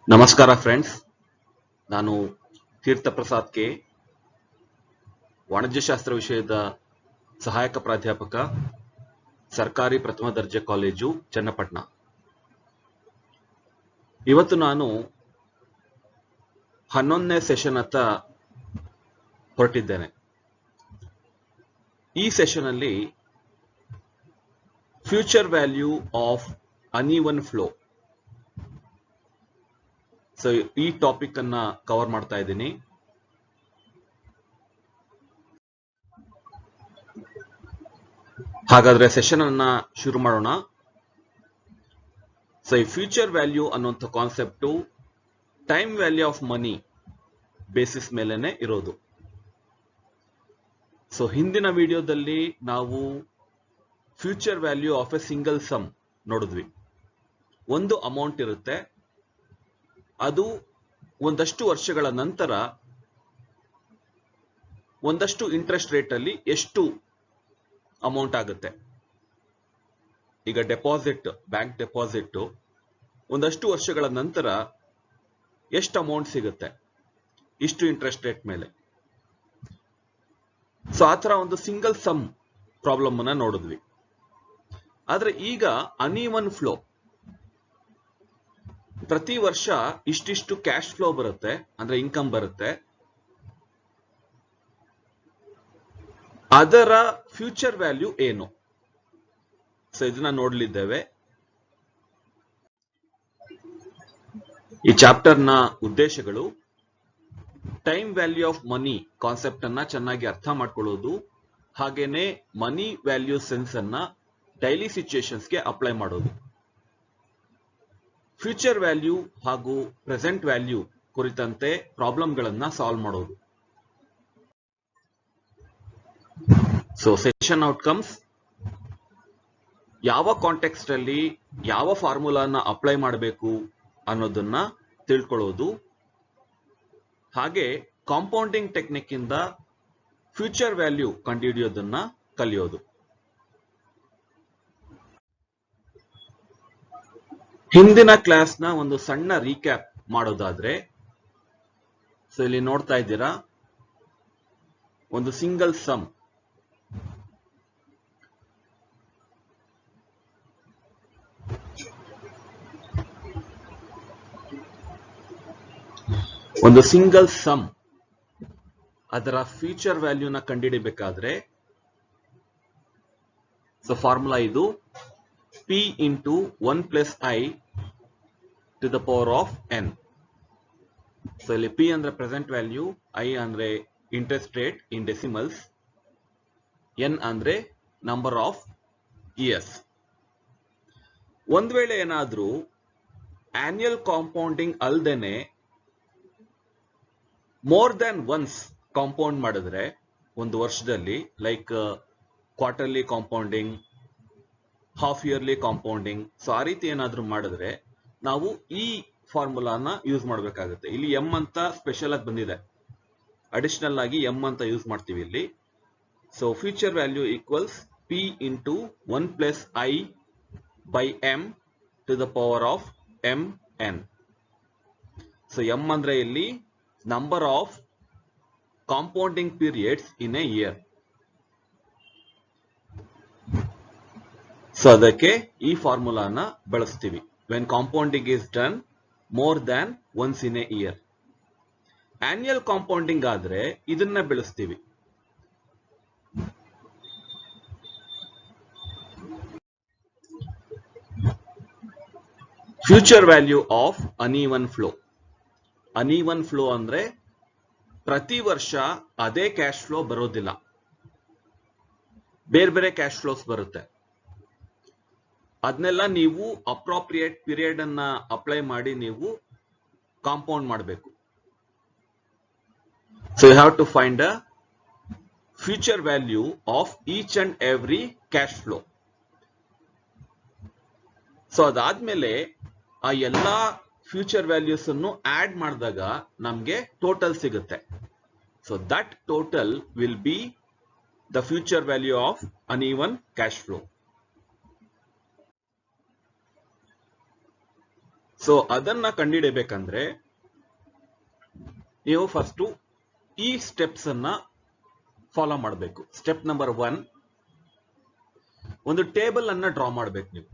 ನಮಸ್ಕಾರ ಫ್ರೆಂಡ್ಸ್, ನಾನು ತೀರ್ಥ ಪ್ರಸಾದ್ ಕೆ, ವಾಣಿಜ್ಯಶಾಸ್ತ್ರ ವಿಷಯದ ಸಹಾಯಕ ಪ್ರಾಧ್ಯಾಪಕ, ಸರ್ಕಾರಿ ಪ್ರಥಮ ದರ್ಜೆ ಕಾಲೇಜು ಚನ್ನಪಟ್ಟಣ. ಇವತ್ತು ನಾನು 11ನೇ ಸೆಷನ್ ಅತ್ತ ಹೊರಟಿದ್ದೇನೆ. ಈ ಸೆಷನ್ ಅಲ್ಲಿ future value of uneven flow, so ಈ ಟಾಪಿಕ್ ಅನ್ನ ಕವರ್ ಮಾಡ್ತಾ ಇದ್ದೀನಿ. ಹಾಗಾದ್ರೆ ಸೆಷನ್ ಅನ್ನ ಶುರು ಮಾಡೋಣ. ಸೊ ಈ ಫ್ಯೂಚರ್ ವ್ಯಾಲ್ಯೂ ಅನ್ನುವಂಥ concept time value of money basis ಮೇಲೆನೆ ಇರೋದು. ಸೊ ಹಿಂದಿನ ವಿಡಿಯೋದಲ್ಲಿ ನಾವು future value of a single sum ನೋಡಿದ್ವಿ. ಒಂದು ಅಮೌಂಟ್ ಇರುತ್ತೆ, ಅದು ಒಂದಷ್ಟು ವರ್ಷಗಳ ನಂತರ ಒಂದಷ್ಟು ಇಂಟ್ರೆಸ್ಟ್ ರೇಟ್ ಅಲ್ಲಿ ಎಷ್ಟು ಅಮೌಂಟ್ ಆಗುತ್ತೆ. ಈಗ ಡೆಪಾಸಿಟ್, ಬ್ಯಾಂಕ್ ಡೆಪಾಸಿಟ್ ಒಂದಷ್ಟು ವರ್ಷಗಳ ನಂತರ ಎಷ್ಟು ಅಮೌಂಟ್ ಸಿಗುತ್ತೆ, ಇಷ್ಟು ಇಂಟ್ರೆಸ್ಟ್ ರೇಟ್ ಮೇಲೆ. ಸೊ ಆ ತರ ಒಂದು ಸಿಂಗಲ್ ಸಮ್ ಪ್ರಾಬ್ಲಮ್ ಅನ್ನ ನೋಡಿದ್ವಿ. ಆದ್ರೆ ಈಗ ಅನ್ಈವನ್ ಫ್ಲೋ, ಪ್ರತಿ ವರ್ಷ ಇಷ್ಟಿಷ್ಟು ಕ್ಯಾಶ್ ಫ್ಲೋ ಬರುತ್ತೆ, ಅಂದ್ರೆ ಇನ್ಕಮ್ ಬರುತ್ತೆ, ಅದರ ಫ್ಯೂಚರ್ ವ್ಯಾಲ್ಯೂ ಏನು? ಸೊ ಇದನ್ನ ನೋಡ್ಲಿದ್ದೇವೆ. ಈ ಚಾಪ್ಟರ್ ನ ಉದ್ದೇಶಗಳು time value of money concept ಅನ್ನ ಚೆನ್ನಾಗಿ ಅರ್ಥ ಮಾಡ್ಕೊಳ್ಳೋದು, ಹಾಗೇನೆ ಮನಿ ವ್ಯಾಲ್ಯೂ ಸೆನ್ಸ್ ಅನ್ನ ಡೈಲಿ ಸಿಚುಯೇಷನ್ಸ್ಗೆ ಅಪ್ಲೈ ಮಾಡೋದು, ಫ್ಯೂಚರ್ ವ್ಯಾಲ್ಯೂ ಹಾಗೂ ಪ್ರೆಸೆಂಟ್ ವ್ಯಾಲ್ಯೂ ಕುರಿತಂತೆ ಪ್ರಾಬ್ಲಮ್ಗಳನ್ನ ಸಾಲ್ವ್ ಮಾಡೋದು. ಸೊ ಸೆಷನ್ ಔಟ್ಕಮ್ಸ್: ಯಾವ ಕಾಂಟೆಕ್ಸ್ಟ್ ಅಲ್ಲಿ ಯಾವ ಫಾರ್ಮುಲಾನ ಅಪ್ಲೈ ಮಾಡಬೇಕು ಅನ್ನೋದನ್ನ ತಿಳ್ಕೊಳ್ಳೋದು, ಹಾಗೆ ಕಾಂಪೌಂಡಿಂಗ್ ಟೆಕ್ನಿಕ್ ಇಂದ ಫ್ಯೂಚರ್ ವ್ಯಾಲ್ಯೂ ಕಂಡುಹಿಡಿಯೋದನ್ನ ಕಲಿಯೋದು. ಹಿಂದಿನ ಕ್ಲಾಸ್ನ ಒಂದು ಸಣ್ಣ ರೀಕ್ಯಾಪ್ ಮಾಡೋದಾದ್ರೆ, ಸೊ ಇಲ್ಲಿ ನೋಡ್ತಾ ಇದ್ದೀರಾ ಒಂದು ಸಿಂಗಲ್ ಸಮ್. ಒಂದು ಸಿಂಗಲ್ ಸಮ್ ಅದರ ಫ್ಯೂಚರ್ ವ್ಯಾಲ್ಯೂನ ಕಂಡುಹಿಡಿಬೇಕಾದ್ರೆ, ಸೊ ಫಾರ್ಮುಲಾ ಇದು P into 1 plus I to the power of n. So ಇಲ್ಲಿ P ಅಂದ್ರೆ ಪ್ರೆಸೆಂಟ್ ವ್ಯಾಲ್ಯೂ, I ಅಂದ್ರೆ interest rate in decimals, n ಅಂದ್ರೆ ನಂಬರ್ ಆಫ್ ಇಯರ್ಸ್. ಒಂದ್ ವೇಳೆ ಏನಾದ್ರೂ ಆನ್ಯುಯಲ್ ಕಾಂಪೌಂಡಿಂಗ್ ಅಲ್ದೇನೆ ಮೋರ್ ದನ್ ಒನ್ಸ್ ಕಾಂಪೌಂಡ್ ಮಾಡಿದ್ರೆ ಒಂದು ವರ್ಷದಲ್ಲಿ, like quarterly compounding, half yearly compounding, so ಆ ರೀತಿ ಏನಾದ್ರೂ ಮಾಡಿದ್ರೆ ನಾವು ಈ ಫಾರ್ಮುಲಾನ ಯೂಸ್ ಮಾಡಬೇಕಾಗುತ್ತೆ. ಇಲ್ಲಿ ಎಂ ಅಂತ ಸ್ಪೆಷಲ್ ಆಗಿ ಬಂದಿದೆ, ಅಡಿಷನಲ್ ಆಗಿ ಎಂ ಅಂತ ಯೂಸ್ ಮಾಡ್ತೀವಿ ಇಲ್ಲಿ. So future value equals P into 1 plus I by M to the power of MN. So M ಅಂದ್ರೆ ಇಲ್ಲಿ number of compounding periods in a year. So ಅದಕ್ಕೆ ಈ ಫಾರ್ಮುಲಾನ ಬಳಸ್ತೀವಿ when compounding is done more than once in a year. Annual compounding ಆದ್ರೆ ಇದನ್ನ ಬಳಸ್ತೀವಿ. Future value of uneven flow. Uneven flow ಅಂದ್ರೆ ಪ್ರತಿ ವರ್ಷ ಅದೇ ಕ್ಯಾಶ್ ಫ್ಲೋ ಬರೋದಿಲ್ಲ, ಬೇರೆ ಬೇರೆ ಕ್ಯಾಶ್ ಫ್ಲೋಸ್ ಬರುತ್ತೆ. ಅದನ್ನೆಲ್ಲ ನೀವು ಅಪ್ರೋಪ್ರಿಯೇಟ್ ಪೀರಿಯಡ್ ಅನ್ನ ಅಪ್ಲೈ ಮಾಡಿ ನೀವು ಕಾಂಪೌಂಡ್ ಮಾಡಬೇಕು. So you have to find a future value of each and every cash flow. So ಅದಾದ್ಮೇಲೆ ಆ ಎಲ್ಲಾ ಫ್ಯೂಚರ್ ವ್ಯಾಲ್ಯೂಸ್ ಅನ್ನು ಆಡ್ ಮಾಡಿದಾಗ ನಮ್ಗೆ ಟೋಟಲ್ ಸಿಗುತ್ತೆ. So that total will be the future value of uneven cash flow. So ಅದನ್ನ ಕಂಡುಹಿಡಿಯಬೇಕಂದ್ರೆ ನೀವು first ಈ ಸ್ಟೆಪ್ಸ್ ಅನ್ನ ಫಾಲೋ ಮಾಡಬೇಕು. ಸ್ಟೆಪ್ ನಂಬರ್ 1, ಒಂದು ಟೇಬಲ್ ಅನ್ನ ಡ್ರಾ ಮಾಡಬೇಕು ನೀವು.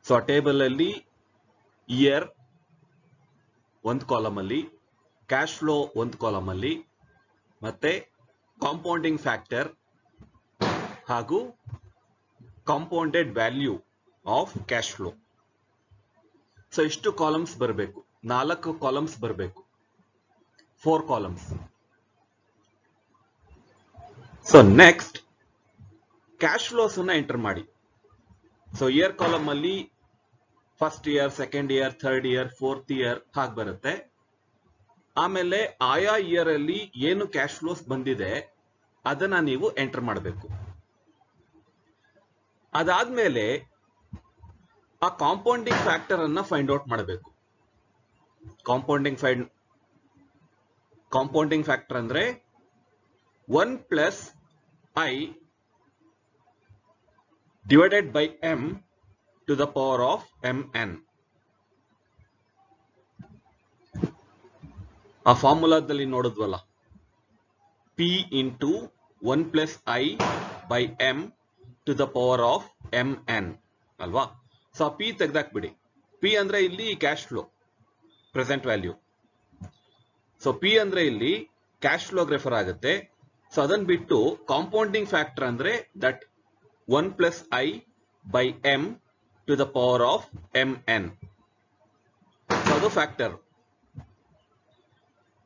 ಸೊ ಆ ಟೇಬಲ್ ಅಲ್ಲಿ ಇಯರ್ ಒಂದು ಕಾಲಮ್ ಅಲ್ಲಿ, ಕ್ಯಾಶ್ ಫ್ಲೋ ಒಂದು ಕಾಲಮ್ ಅಲ್ಲಿ, ಮತ್ತೆ ಕಾಂಪೌಂಡಿಂಗ್ ಫ್ಯಾಕ್ಟರ್ ಹಾಗೂ compounded value of cash flow. So ಇಷ್ಟು ಕಾಲಮ್ಸ್ ಬರಬೇಕು, 4 ಕಾಲಮ್ಸ್ ಬರಬೇಕು, 4 columns. So next cash flows ಅನ್ನ ಎಂಟರ್ ಮಾಡಿ. ಸೊ ಇಯರ್ ಕಾಲಮ್ ಅಲ್ಲಿ first year, second year, third year, fourth year ಹಾಗೆ ಬರುತ್ತೆ. ಆಮೇಲೆ ಆಯಾ ಇಯರ್ ಅಲ್ಲಿ ಏನು ಕ್ಯಾಶ್ ಫ್ಲೋಸ್ ಬಂದಿದೆ ಅದನ್ನ ನೀವು ಎಂಟರ್ ಮಾಡಬೇಕು. ಅದಾದ್ಮೇಲೆ ಆ ಕಾಂಪೌಂಡಿಂಗ್ ಫ್ಯಾಕ್ಟರ್ ಅನ್ನ ಫೈಂಡ್ ಔಟ್ ಮಾಡಬೇಕು. ಕಾಂಪೌಂಡಿಂಗ್ ಫ್ಯಾಕ್ಟರ್ ಅಂದ್ರೆ 1 plus I divided by m to the power of mn. ಆ ಫಾರ್ಮುಲಾದಲ್ಲಿ ನೋಡಿದ್ವಲ್ಲ, p into 1 plus i by m to the power of mn ಅಲ್ವಾ? So p ತೆಗೆದಾಕ್ಬಿಡಿ. p ಅಂದ್ರೆ ಇಲ್ಲಿ cash flow present value. So p ಅಂದ್ರೆ ಇಲ್ಲಿ cash ಫ್ಲೋಗೆ refer ಆಗುತ್ತೆ. So ಅದನ್ನ ಬಿಟ್ಟು compounding factor ಅಂದ್ರೆ that 1 plus i by m to the power of mn. So ಅದು ಫ್ಯಾಕ್ಟರ್.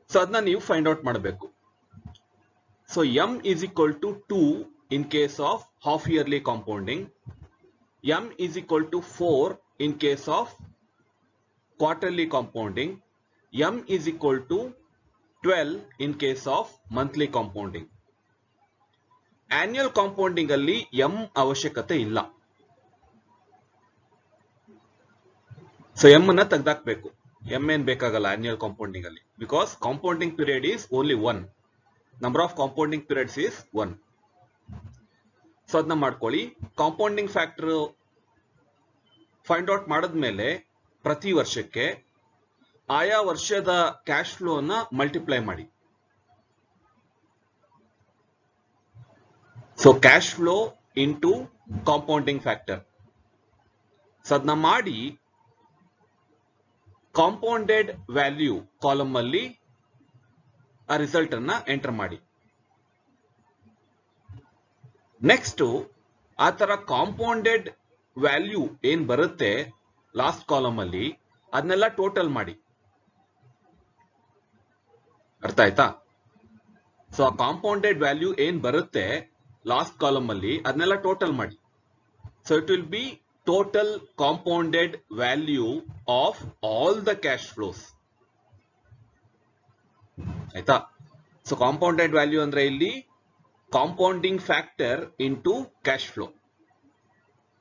ಸೊ ಅದನ್ನ ನೀವು ಫೈಂಡ್ ಔಟ್ ಮಾಡಬೇಕು. So m is equal to 2 in case of half yearly compounding, m is equal to 4 in case of quarterly compounding, m is equal to 12 in case of monthly compounding. Annual compounding ಅಲ್ಲಿ M ಅವಶ್ಯಕತೆ ಇಲ್ಲ. So M ಅನ್ನ ತೆಗೆದಾಕ್ಬೇಕು. M ಏನ್ ಬೇಕಾಗಲ್ಲ annual compounding ಅಲ್ಲಿ, because compounding period is only 1. Number of compounding periods is 1. So ಅದನ್ನ ಮಾಡ್ಕೊಳ್ಳಿ. Compounding factor find out ಮಾಡಿದ್ಮೇಲೆ ಪ್ರತಿ ವರ್ಷಕ್ಕೆ ಆಯಾ ವರ್ಷದ ಕ್ಯಾಶ್ ಫ್ಲೋ ಅನ್ನ ಮಲ್ಟಿಪ್ಲೈ ಮಾಡಿ. So cash flow into compounding factor. So ಅದನ್ನ ಮಾಡಿ ಕಾಂಪೌಂಡೆಡ್ ವ್ಯಾಲ್ಯೂ ಕಾಲಮ್ ಅಲ್ಲಿ ಆ ರಿಸಲ್ಟ್ ಅನ್ನ ಎಂಟರ್ ಮಾಡಿ. ನೆಕ್ಸ್ಟ್ ಆ ತರ ಕಾಂಪೌಂಡೆಡ್ ವ್ಯಾಲ್ಯೂ ಏನ್ ಬರುತ್ತೆ ಲಾಸ್ಟ್ ಕಾಲಮ್ ಅಲ್ಲಿ ಅದನ್ನೆಲ್ಲ ಟೋಟಲ್ ಮಾಡಿ. ಅರ್ಥ ಆಯ್ತಾ? ಸೊ ಆ ಕಾಂಪೌಂಡೆಡ್ ವ್ಯಾಲ್ಯೂ ಏನ್ ಬರುತ್ತೆ ಲಾಸ್ಟ್ ಕಾಲಮ್ ಅಲ್ಲಿ ಅದನ್ನೆಲ್ಲ ಟೋಟಲ್ ಮಾಡಿ. So it will be total compounded value of all the cash flows. ಆಯ್ತಾ? ಸೊ ಕಾಂಪೌಂಡೆಡ್ ವ್ಯಾಲ್ಯೂ ಅಂದ್ರೆ ಇಲ್ಲಿ compounding factor into cash flow.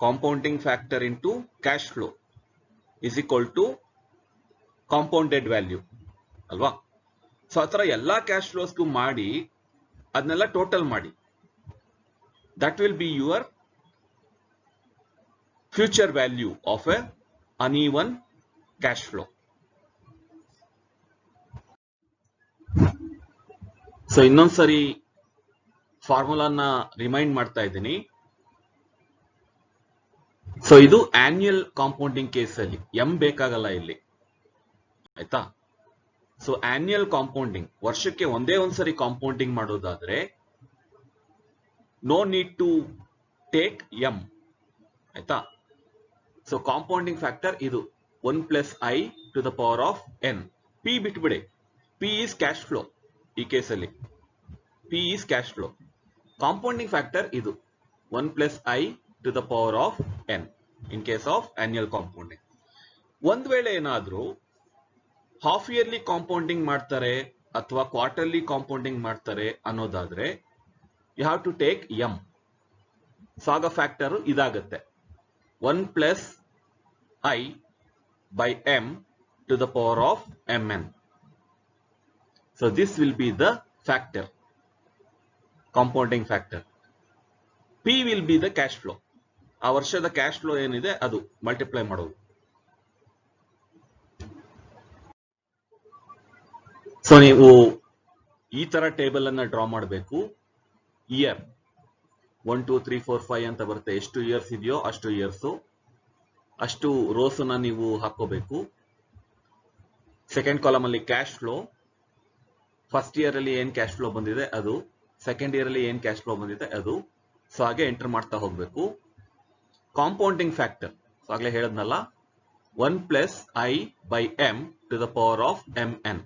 Compounding factor into cash flow is equal to compounded value ಅಲ್ವಾ? So ಆ ತರ ಎಲ್ಲಾ cash ಫ್ಲೋಸ್ಗೂ ಮಾಡಿ ಅದನ್ನೆಲ್ಲ total ಮಾಡಿ. That will be your future value of a uneven cash flow. So ಇನ್ನೊಂದ್ಸರಿ ಫಾರ್ಮುಲಾನ ರಿಮೈಂಡ್ ಮಾಡ್ತಾ ಇದ್ದೀನಿ. ಸೊ ಇದು ಆನ್ಯುಯಲ್ ಕಾಂಪೌಂಡಿಂಗ್ ಕೇಸ್ ಅಲ್ಲಿ ಎಂ ಬೇಕಾಗಲ್ಲ ಇಲ್ಲಿ. ಆಯ್ತಾ? ಸೊ ಆನ್ಯುಯಲ್ ಕಾಂಪೌಂಡಿಂಗ್ ವರ್ಷಕ್ಕೆ ಒಂದೇ ಒಂದ್ಸರಿ ಕಾಂಪೌಂಡಿಂಗ್ ಮಾಡೋದಾದ್ರೆ no need to take m. ಆಯ್ತಾ? ಸೊ ಕಾಂಪೌಂಡಿಂಗ್ ಫ್ಯಾಕ್ಟರ್ ಇದು 1 plus i to the power of n. p ಬಿಟ್ಬಿಡಿ. p is cash flow. ಈ ಕೇಸಲ್ಲಿ p is cash flow. Compounding factor ಇದು 1 plus i to the power of n in case of annual compounding. ಒಂದ್ ವೇಳೆ ಏನಾದ್ರೂ half yearly compounding ಮಾಡ್ತಾರೆ ಅಥವಾ quarterly compounding ಮಾಡ್ತಾರೆ ಅನ್ನೋದಾದ್ರೆ you have to take m. So ಆಗ ಫ್ಯಾಕ್ಟರ್ ಇದಾಗುತ್ತೆ 1 plus i by m to the power of mn. So this will be the factor, compounding factor. p will be the cash flow. ಆ ವರ್ಷದ cash flow ಏನಿದೆ ಅದು multiply ಮಾಡೋದು. So ನೀವು ಈ ತರ ಟೇಬಲ್ ಅನ್ನ ಡ್ರಾ ಮಾಡಬೇಕು. ಇಯರ್ 1 2 3 4 5 ಅಂತ ಬರುತ್ತೆ. ಎಷ್ಟು ಇಯರ್ಸ್ ಇದೆಯೋ ಅಷ್ಟು ಇಯರ್ಸ್, ಅಷ್ಟು ರೋಸ್ ಅನ್ನ ನೀವು ಹಾಕೋಬೇಕು. ಸೆಕೆಂಡ್ ಕಾಲಮ್ ಅಲ್ಲಿ ಕ್ಯಾಶ್ ಫ್ಲೋ, ಫಸ್ಟ್ ಇಯರ್ ಅಲ್ಲಿ ಏನ್ ಕ್ಯಾಶ್ ಫ್ಲೋ ಬಂದಿದೆ ಅದು, ಸೆಕೆಂಡ್ ಇಯರ್ ಅಲ್ಲಿ ಏನ್ ಕ್ಯಾಶ್ ಫ್ಲೋ ಬಂದಿದೆ ಅದು. ಸೊ ಹಾಗೆ ಎಂಟರ್ ಮಾಡ್ತಾ ಹೋಗ್ಬೇಕು. ಕಾಂಪೌಂಡಿಂಗ್ ಫ್ಯಾಕ್ಟರ್, ಸೊ ಆಗ್ಲೇ ಹೇಳದ್ನಲ್ಲ, 1 plus I by M to the power of M N.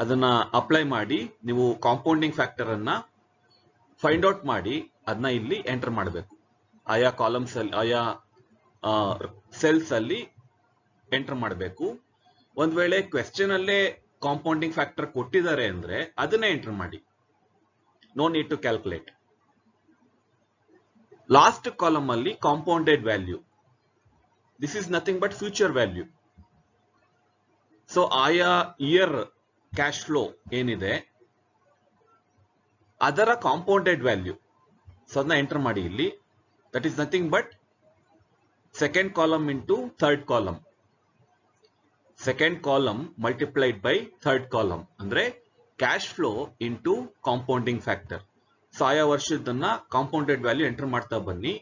ಅದನ್ನ ಅಪ್ಲೈ ಮಾಡಿ ನೀವು ಕಾಂಪೌಂಡಿಂಗ್ ಫ್ಯಾಕ್ಟರ್ ಅನ್ನ ಫೈಂಡ್ ಔಟ್ ಮಾಡಿ ಅದನ್ನ ಇಲ್ಲಿ ಎಂಟರ್ ಮಾಡಬೇಕು. ಆಯಾ ಕಾಲಮ್ಸ್ ಅಲ್ಲಿ, ಆಯಾ ಸೆಲ್ಸ್ ಅಲ್ಲಿ ಎಂಟರ್ ಮಾಡಬೇಕು. ಒಂದ್ ವೇಳೆ ಕ್ವೆಶ್ಚನ್ ಅಲ್ಲೇ ಕಾಂಪೌಂಡಿಂಗ್ ಫ್ಯಾಕ್ಟರ್ ಕೊಟ್ಟಿದ್ದಾರೆ ಅಂದ್ರೆ ಅದನ್ನೇ ಎಂಟರ್ ಮಾಡಿ. No need to calculate. Last column ಅಲ್ಲಿ compounded value, this is nothing but future value. So ಆಯಾ ಇಯರ್ ಕ್ಯಾಶ್ ಫ್ಲೋ ಏನಿದೆ ಅದರ ಕಾಂಪೌಂಡೆಡ್ ವ್ಯಾಲ್ಯೂ, ಸೊ ಅದನ್ನ ಎಂಟರ್ ಮಾಡಿ ಇಲ್ಲಿ. That is nothing but second column into third column. Second column multiplied by third column ಅಂದ್ರೆ cash flow into compounding factor. So ಆಯಾ ವರ್ಷದನ್ನ compounded value enter ಮಾಡ್ತಾ ಬನ್ನಿ.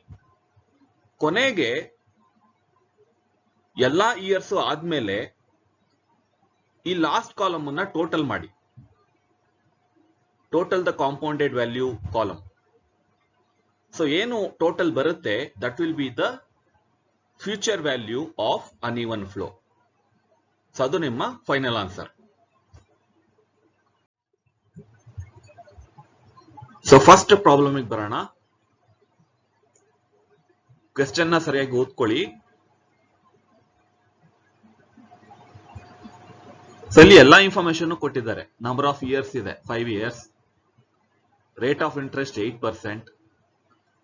ಕೊನೆಗೆ ಎಲ್ಲಾ ಇಯರ್ಸ್ ಆದ್ಮೇಲೆ ಈ ಲಾಸ್ಟ್ ಕಾಲಮ್ ಅನ್ನ ಟೋಟಲ್ ಮಾಡಿ. Total the compounded value column. So ಏನು ಟೋಟಲ್ ಬರುತ್ತೆ that will B the future value of uneven flow. So ಅದು ನಿಮ್ಮ final answer. So first problem ಬರೋಣ. ಕ್ವೆಶ್ಚನ್ ನ ಸರಿಯಾಗಿ ಓದ್ಕೊಳ್ಳಿ. ಸೊ ಇಲ್ಲಿ ಎಲ್ಲಾ ಇನ್ಫಾರ್ಮೇಶನ್ ಕೊಟ್ಟಿದ್ದಾರೆ. ನಂಬರ್ ಆಫ್ ಇಯರ್ಸ್ ಇದೆ 5 ಇಯರ್ಸ್, ರೇಟ್ ಆಫ್ ಇಂಟ್ರೆಸ್ಟ್ 8%,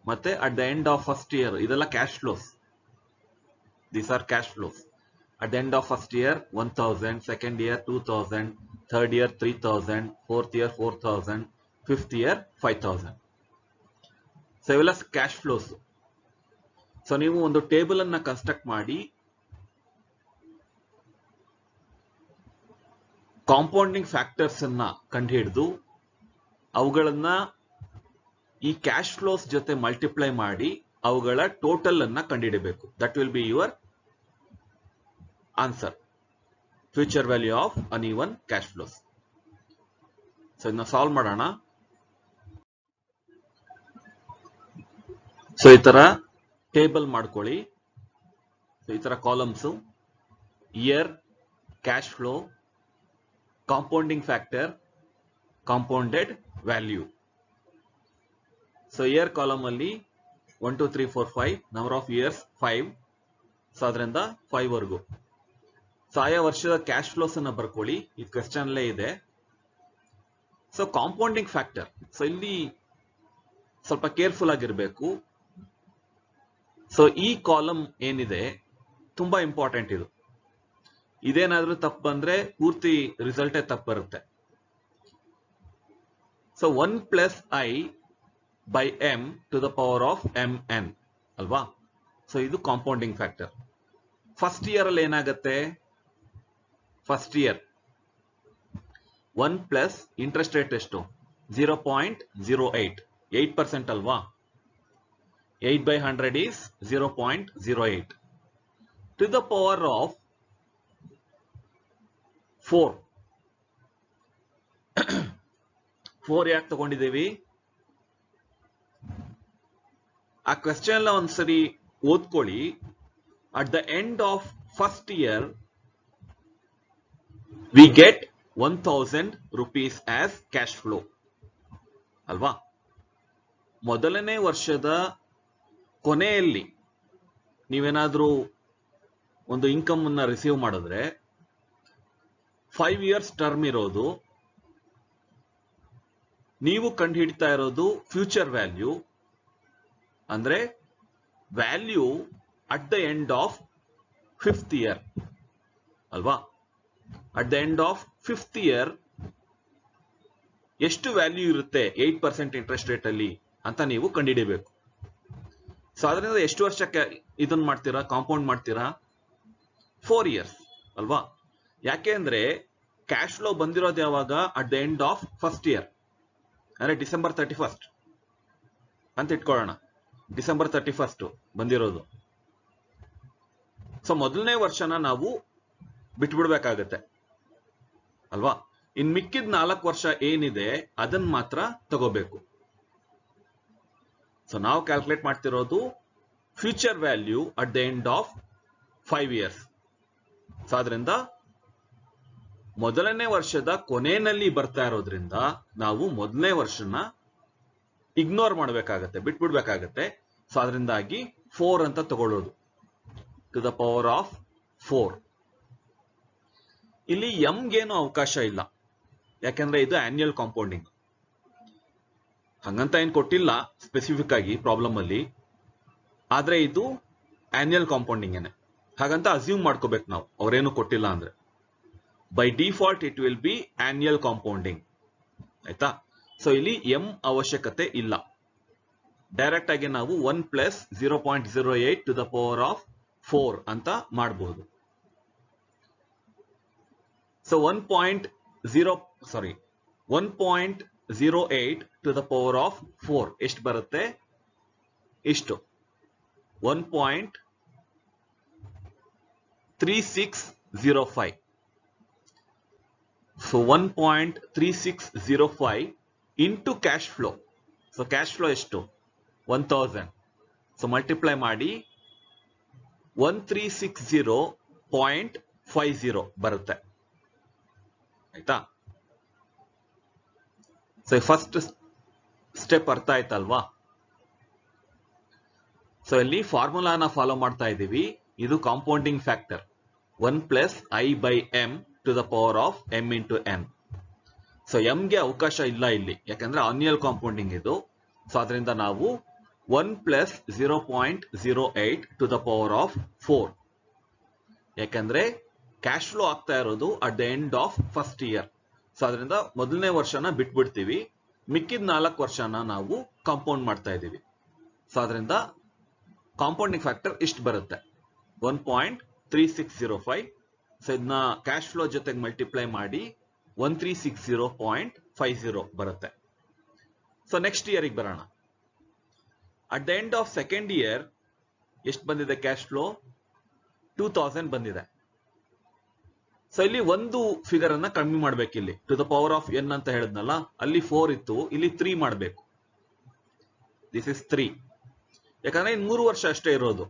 ಮತ್ತೆ at the end of first year ಇದೆಲ್ಲ cash flows. These are cash flows. At the end of first year 1000, second year 2000, third year 3000, fourth year 4000, fifth year 5000. So ಇವೆಲ್ಲ cash flows. So ನೀವು ಒಂದು table ಅನ್ನ construct ಮಾಡಿ compounding factors ಅನ್ನ ಕಂಡುಹಿಡಿದು ಅವುಗಳನ್ನ ಈ ಕ್ಯಾಶ್ ಫ್ಲೋಸ್ ಜೊತೆ ಮಲ್ಟಿಪ್ಲೈ ಮಾಡಿ ಅವುಗಳ ಟೋಟಲ್ ಅನ್ನ ಕಂಡುಹಿಡಬೇಕು. That will be your answer, future value of uneven cash flows. So ಇದನ್ನ ಸಾಲ್ವ್ ಮಾಡೋಣ. ಸೊ ಈ ತರ ಟೇಬಲ್ ಮಾಡ್ಕೊಳ್ಳಿ. ಸೊ ಈ ತರ columns, year, cash flow, compounding factor, compounded value. So year column ಅಲ್ಲಿ 1 2 3 4 5, ನಂಬರ್ ಆಫ್ ಇಯರ್ಸ್ 5. ಸೊ ಅದರಿಂದ 5 ವರೆಗೂ. ಸೊ ಆಯಾ ವರ್ಷದ ಕ್ಯಾಶ್ ಫ್ಲೋಸ್ ಅನ್ನ ಬರ್ಕೊಳ್ಳಿ. ಈ ಕ್ವೆಶ್ಚನ್ ಅಲ್ಲೇ ಇದೆ. ಸೊ ಕಾಂಪೌಂಡಿಂಗ್ ಫ್ಯಾಕ್ಟರ್, ಸೊ ಇಲ್ಲಿ ಸ್ವಲ್ಪ ಕೇರ್ಫುಲ್ ಆಗಿರ್ಬೇಕು. ಸೊ ಈ ಕಾಲಮ್ ಏನಿದೆ ತುಂಬಾ ಇಂಪಾರ್ಟೆಂಟ್. ಇದು ಇದೇನಾದ್ರೂ ತಪ್ಪು ಬಂದ್ರೆ ಪೂರ್ತಿ ರಿಸಲ್ಟೇ ತಪ್ಪು ಬರುತ್ತೆ. So 1 plus I by M to the power of M N ಅಲ್ವಾ. ಸೊ ಇದು ಕಾಂಪೌಂಡಿಂಗ್ ಫ್ಯಾಕ್ಟರ್. ಫಸ್ಟ್ ಇಯರ್ ಅಲ್ಲಿ ಏನಾಗುತ್ತೆ, first year 1 plus interest rate ಎಷ್ಟು 0.08, 8% ಅಲ್ವಾ. 8/100 is 0.08 to the power of 4. 4 ಯಾಕೆ ತಗೊಂಡಿದ್ದೀವಿ? ಆ ಕ್ವೆಶ್ಚನ್ ಎಲ್ಲ ಒಂದ್ಸರಿ ಓದ್ಕೊಳ್ಳಿ. At the end of first year we get 1000 rupees as cash flow ಅಲ್ವಾ. ಮೊದಲನೇ ವರ್ಷದ ಕೊನೆಯಲ್ಲಿ ನೀವೇನಾದ್ರೂ ಒಂದು ಇನ್ಕಮ್ ಅನ್ನ ರಿಸೀವ್ ಮಾಡಿದ್ರೆ 5 ಇಯರ್ಸ್ ಟರ್ಮ್ ಇರೋದು, ನೀವು ಕಂಡುಹಿಡ್ತಾ ಇರೋದು ಫ್ಯೂಚರ್ ವ್ಯಾಲ್ಯೂ, ಅಂದ್ರೆ value at the end of 5th year ಅಲ್ವಾ. At the end of 5th year ಎಷ್ಟು ವ್ಯಾಲ್ಯೂ ಇರುತ್ತೆ 8% ಇಂಟ್ರೆಸ್ಟ್ ರೇಟ್ ಅಲ್ಲಿ ಅಂತ ನೀವು ಕಂಡುಹಿಡಿಯಬೇಕು. ಸೊ ಅದರಿಂದ ಎಷ್ಟು ವರ್ಷಕ್ಕೆ ಇದನ್ನ ಮಾಡ್ತೀರಾ, ಕಾಂಪೌಂಡ್ ಮಾಡ್ತೀರಾ? 4 ಇಯರ್ಸ್ ಅಲ್ವಾ. ಯಾಕೆ ಅಂದ್ರೆ ಕ್ಯಾಶ್ ಫ್ಲೋ ಬಂದಿರೋದು ಯಾವಾಗ? At the end of first year, ಅಂದ್ರೆ ಡಿಸೆಂಬರ್ 31st ಅಂತ ಇಟ್ಕೊಳ್ಳೋಣ. ಡಿಸೆಂಬರ್ 31st ಬಂದಿರೋದು. ಸೊ ಮೊದಲನೇ ವರ್ಷನ ನಾವು ಬಿಟ್ಬಿಡ್ಬೇಕಾಗತ್ತೆ ಅಲ್ವಾ? ಇನ್ ಮಿಕ್ಕಿದ 4 ವರ್ಷ ಏನಿದೆ ಅದನ್ನ ಮಾತ್ರ ತಗೋಬೇಕು. ಸೊ ನಾವು ಕ್ಯಾಲ್ಕುಲೇಟ್ ಮಾಡ್ತಿರೋದು future value at the end of 5 years. So ಅದರಿಂದ ಮೊದಲನೇ ವರ್ಷದ ಕೊನೆಯಲ್ಲಿ ಬರ್ತಾ ಇರೋದ್ರಿಂದ ನಾವು ಮೊದಲನೇ ವರ್ಷನ ಇಗ್ನೋರ್ ಮಾಡಬೇಕಾಗತ್ತೆ, ಬಿಟ್ಬಿಡ್ಬೇಕಾಗತ್ತೆ. ಸೊ ಅದರಿಂದಾಗಿ 4 ಅಂತ ತಗೊಳ್ಳೋದು, ಟು ದ ಪವರ್ ಆಫ್ 4. ಇಲ್ಲಿ ಎಂಗೇನು ಅವಕಾಶ ಇಲ್ಲ, ಯಾಕೆಂದ್ರೆ ಇದು ಆನ್ಯುಯಲ್ ಕಾಂಪೌಂಡಿಂಗ್. ಹಂಗಂತ ಏನ್ ಕೊಟ್ಟಿಲ್ಲ ಸ್ಪೆಸಿಫಿಕ್ ಆಗಿ ಪ್ರಾಬ್ಲಮ್ ಅಲ್ಲಿ, ಆದ್ರೆ ಇದು ಆನ್ಯುಯಲ್ ಕಾಂಪೌಂಡಿಂಗ್ ಏನೆ, ಹಾಗಂತ ಅಸ್ಯೂಮ್ ಮಾಡ್ಕೋಬೇಕು ನಾವು, ಅವ್ರೇನು ಕೊಟ್ಟಿಲ್ಲ ಅಂದ್ರೆ. By default it will B annual compounding, ಆಯ್ತಾ? ಸೊ ಇಲ್ಲಿ ಎಂ ಅವಶ್ಯಕತೆ ಇಲ್ಲ, ಡೈರೆಕ್ಟ್ ಆಗಿ ನಾವು 1 + 0.08 ಟು ದ ಪವರ್ ಆಫ್ 4 ಅಂತ ಮಾಡಬಹುದು. So 1.08 to the power of 4 ಎಷ್ಟು ಬರುತ್ತೆ? ಇಷ್ಟು 1.3605. So 1.3605 into cash flow. So cash flow ಎಷ್ಟು? 1000. ಸೊ ಮಲ್ಟಿಪ್ಲೈ ಮಾಡಿ 1360.50 ಬರುತ್ತೆ, ಆಯ್ತಾ? ಸೊ ಫಸ್ಟ್ ಸ್ಟೆಪ್ ಅರ್ಥ ಆಯ್ತಲ್ವಾ? ಸೊ ಇಲ್ಲಿ ಫಾರ್ಮುಲಾನ ಫಾಲೋ ಮಾಡ್ತಾ ಇದ್ದೀವಿ. ಇದು compounding factor 1 + I/m to the power of m × n. So ಎಂಗೆ ಅವಕಾಶ ಇಲ್ಲ ಇಲ್ಲಿ, ಯಾಕಂದ್ರೆ ಆನ್ಯುಯಲ್ ಕಾಂಪೌಂಡಿಂಗ್ ಇದು. ಸೊ ಅದರಿಂದ ನಾವು 1 + 0.08 ಟು ದ ಪವರ್ ಆಫ್ 4, ಯಾಕಂದ್ರೆ ಕ್ಯಾಶ್ ಫ್ಲೋ ಆಗ್ತಾ ಇರೋದು at the end of first year. So ಅದರಿಂದ ಮೊದಲನೇ ವರ್ಷನ ಬಿಟ್ಬಿಡ್ತೀವಿ, ಮಿಕ್ಕಿದ 4 ವರ್ಷನ ನಾವು ಕಾಂಪೌಂಡ್ ಮಾಡ್ತಾ ಇದ್ದೀವಿ. ಸೊ ಅದರಿಂದ ಕಾಂಪೌಂಡಿಂಗ್ ಫ್ಯಾಕ್ಟರ್ ಇಷ್ಟು ಬರುತ್ತೆ, 1.3605. ಸೊ ಇದನ್ನ ಕ್ಯಾಶ್ ಫ್ಲೋ ಜೊತೆಗೆ ಮಲ್ಟಿಪ್ಲೈ ಮಾಡಿ 1360.50 ಬರುತ್ತೆ. ಸೊ ನೆಕ್ಸ್ಟ್ ಇಯರ್ಗೆ ಬರೋಣ. At the end of second year ಎಷ್ಟು ಬಂದಿದೆ ಕ್ಯಾಶ್ ಫ್ಲೋ? 2000 ಬಂದಿದೆ. ಸೊ ಇಲ್ಲಿ ಒಂದು ಫಿಗರ್ ಅನ್ನ ಕಮ್ಮಿ ಮಾಡ್ಬೇಕು. ಇಲ್ಲಿ to the power of n ಅಂತ ಹೇಳಿದ್ನಲ್ಲ, ಅಲ್ಲಿ 4 ಇತ್ತು, ಇಲ್ಲಿ 3 ಮಾಡಬೇಕು. ದಿಸ್ ಇಸ್ 3, ಯಾಕಂದ್ರೆ ಇನ್ 3 ವರ್ಷ ಅಷ್ಟೇ ಇರೋದು.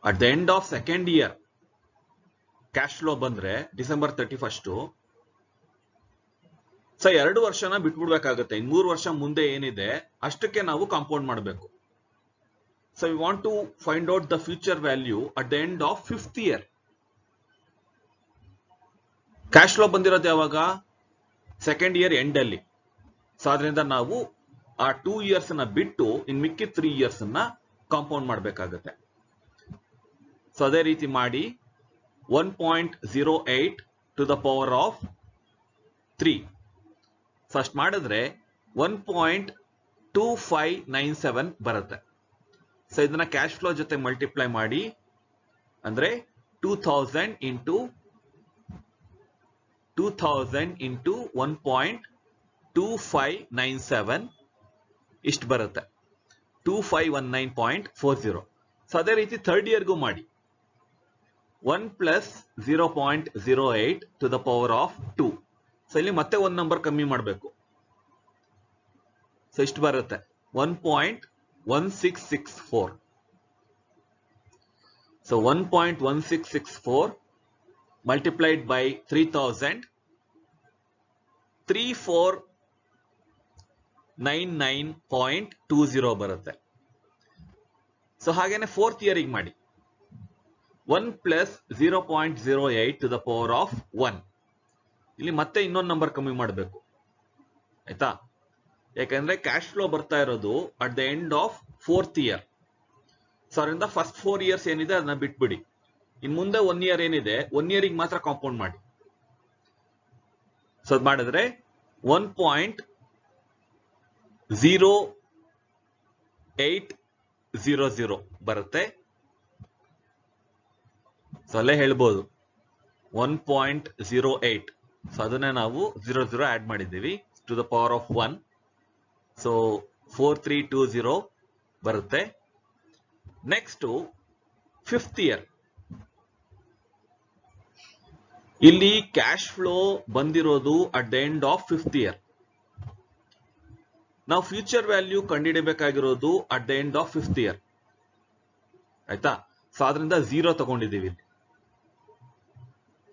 At the end of second year cash flow ಬಂದ್ರೆ ಡಿಸೆಂಬರ್ 31st. ಸೊ 2 ವರ್ಷನ ಬಿಟ್ಬಿಡ್ಬೇಕಾಗುತ್ತೆ. ಇನ್ 3 ವರ್ಷ ಮುಂದೆ ಏನಿದೆ ಅಷ್ಟಕ್ಕೆ ನಾವು ಕಾಂಪೌಂಡ್ ಮಾಡಬೇಕು. So we want to find out the future value at the end of 5th year. Cash flow ಬಂದಿರೋದು ಯಾವಾಗ? ಸೆಕೆಂಡ್ ಇಯರ್ ಎಂಡ್ ಅಲ್ಲಿ. ಸೊ ಅದರಿಂದ ನಾವು ಆ 2 years ನ ಬಿಟ್ಟು ಇನ್ ಮಿಕ್ಕಿ 3 years ನ ಕಾಂಪೌಂಡ್ ಮಾಡಬೇಕಾಗುತ್ತೆ. ಸೊ ಅದೇ ರೀತಿ ಮಾಡಿ 1.08 to the power of 3. So ಅಷ್ಟು ಮಾಡಿದ್ರೆ 1.2597 ಬರುತ್ತೆ. ಸೊ ಇದನ್ನ ಕ್ಯಾಶ್ ಫ್ಲೋ ಜೊತೆ ಮಲ್ಟಿಪ್ಲೈ ಮಾಡಿ, ಅಂದ್ರೆ 2000 ಇಂಟು 1.2597 ಇಷ್ಟು ಬರುತ್ತೆ, 2519.40. ಸೊ ಅದೇ ರೀತಿ ಥರ್ಡ್ ಇಯರ್ಗೂ ಮಾಡಿ 1 + 0.08 to the power of 2. So ಇಲ್ಲಿ ಮತ್ತೆ ಒಂದು ನಂಬರ್ ಕಮ್ಮಿ ಮಾಡಬೇಕು. ಸೊ ಇಷ್ಟು ಬರುತ್ತೆ 1.1664. ಸೊ 1.1664 multiplied by 3000, 3499.20 ಬರುತ್ತೆ. ಸೊ ಹಾಗೇನೆ 4th ಇಯರ್ಗೆ ಮಾಡಿ 1 + 0.08 ಟು ದ ಪವರ್ ಆಫ್ 1. ಇಲ್ಲಿ ಮತ್ತೆ ಇನ್ನೊಂದು ನಂಬರ್ ಕಮ್ಮಿ ಮಾಡಬೇಕು, ಆಯ್ತಾ? ಯಾಕಂದ್ರೆ ಕ್ಯಾಶ್ ಫ್ಲೋ ಬರ್ತಾ ಇರೋದು at the end of 4th year. So ಅದರಿಂದ ಫಸ್ಟ್ 4 years ಏನಿದೆ ಅದನ್ನ ಬಿಟ್ಬಿಡಿ. ಇನ್ ಮುಂದೆ 1 year ಏನಿದೆ 1 yearಗೆ ಮಾತ್ರ ಕಾಂಪೌಂಡ್ ಮಾಡಿ. ಸೊ ಅದು ಮಾಡಿದ್ರೆ 1.0800 ಬರುತ್ತೆ. ಸೊ ಅಲ್ಲೇ ಹೇಳ್ಬೋದು 1.08. ಸೊ ಅದನ್ನೇ ನಾವು 00 ಆಡ್ ಮಾಡಿದ್ದೀವಿ to the power of 1. So 4320 ಬರುತ್ತೆ. Next fifth year. ಇಲ್ಲಿ ಕ್ಯಾಶ್ ಫ್ಲೋ ಬಂದಿರೋದು at the end of fifth year. ನಾವು ಫ್ಯೂಚರ್ ವ್ಯಾಲ್ಯೂ ಕಂಡುಹಿಡಬೇಕಾಗಿರೋದು at the end of fifth year. ಆಯ್ತಾ? ಸೊ ಅದರಿಂದ 0 ತಗೊಂಡಿದ್ದೀವಿ.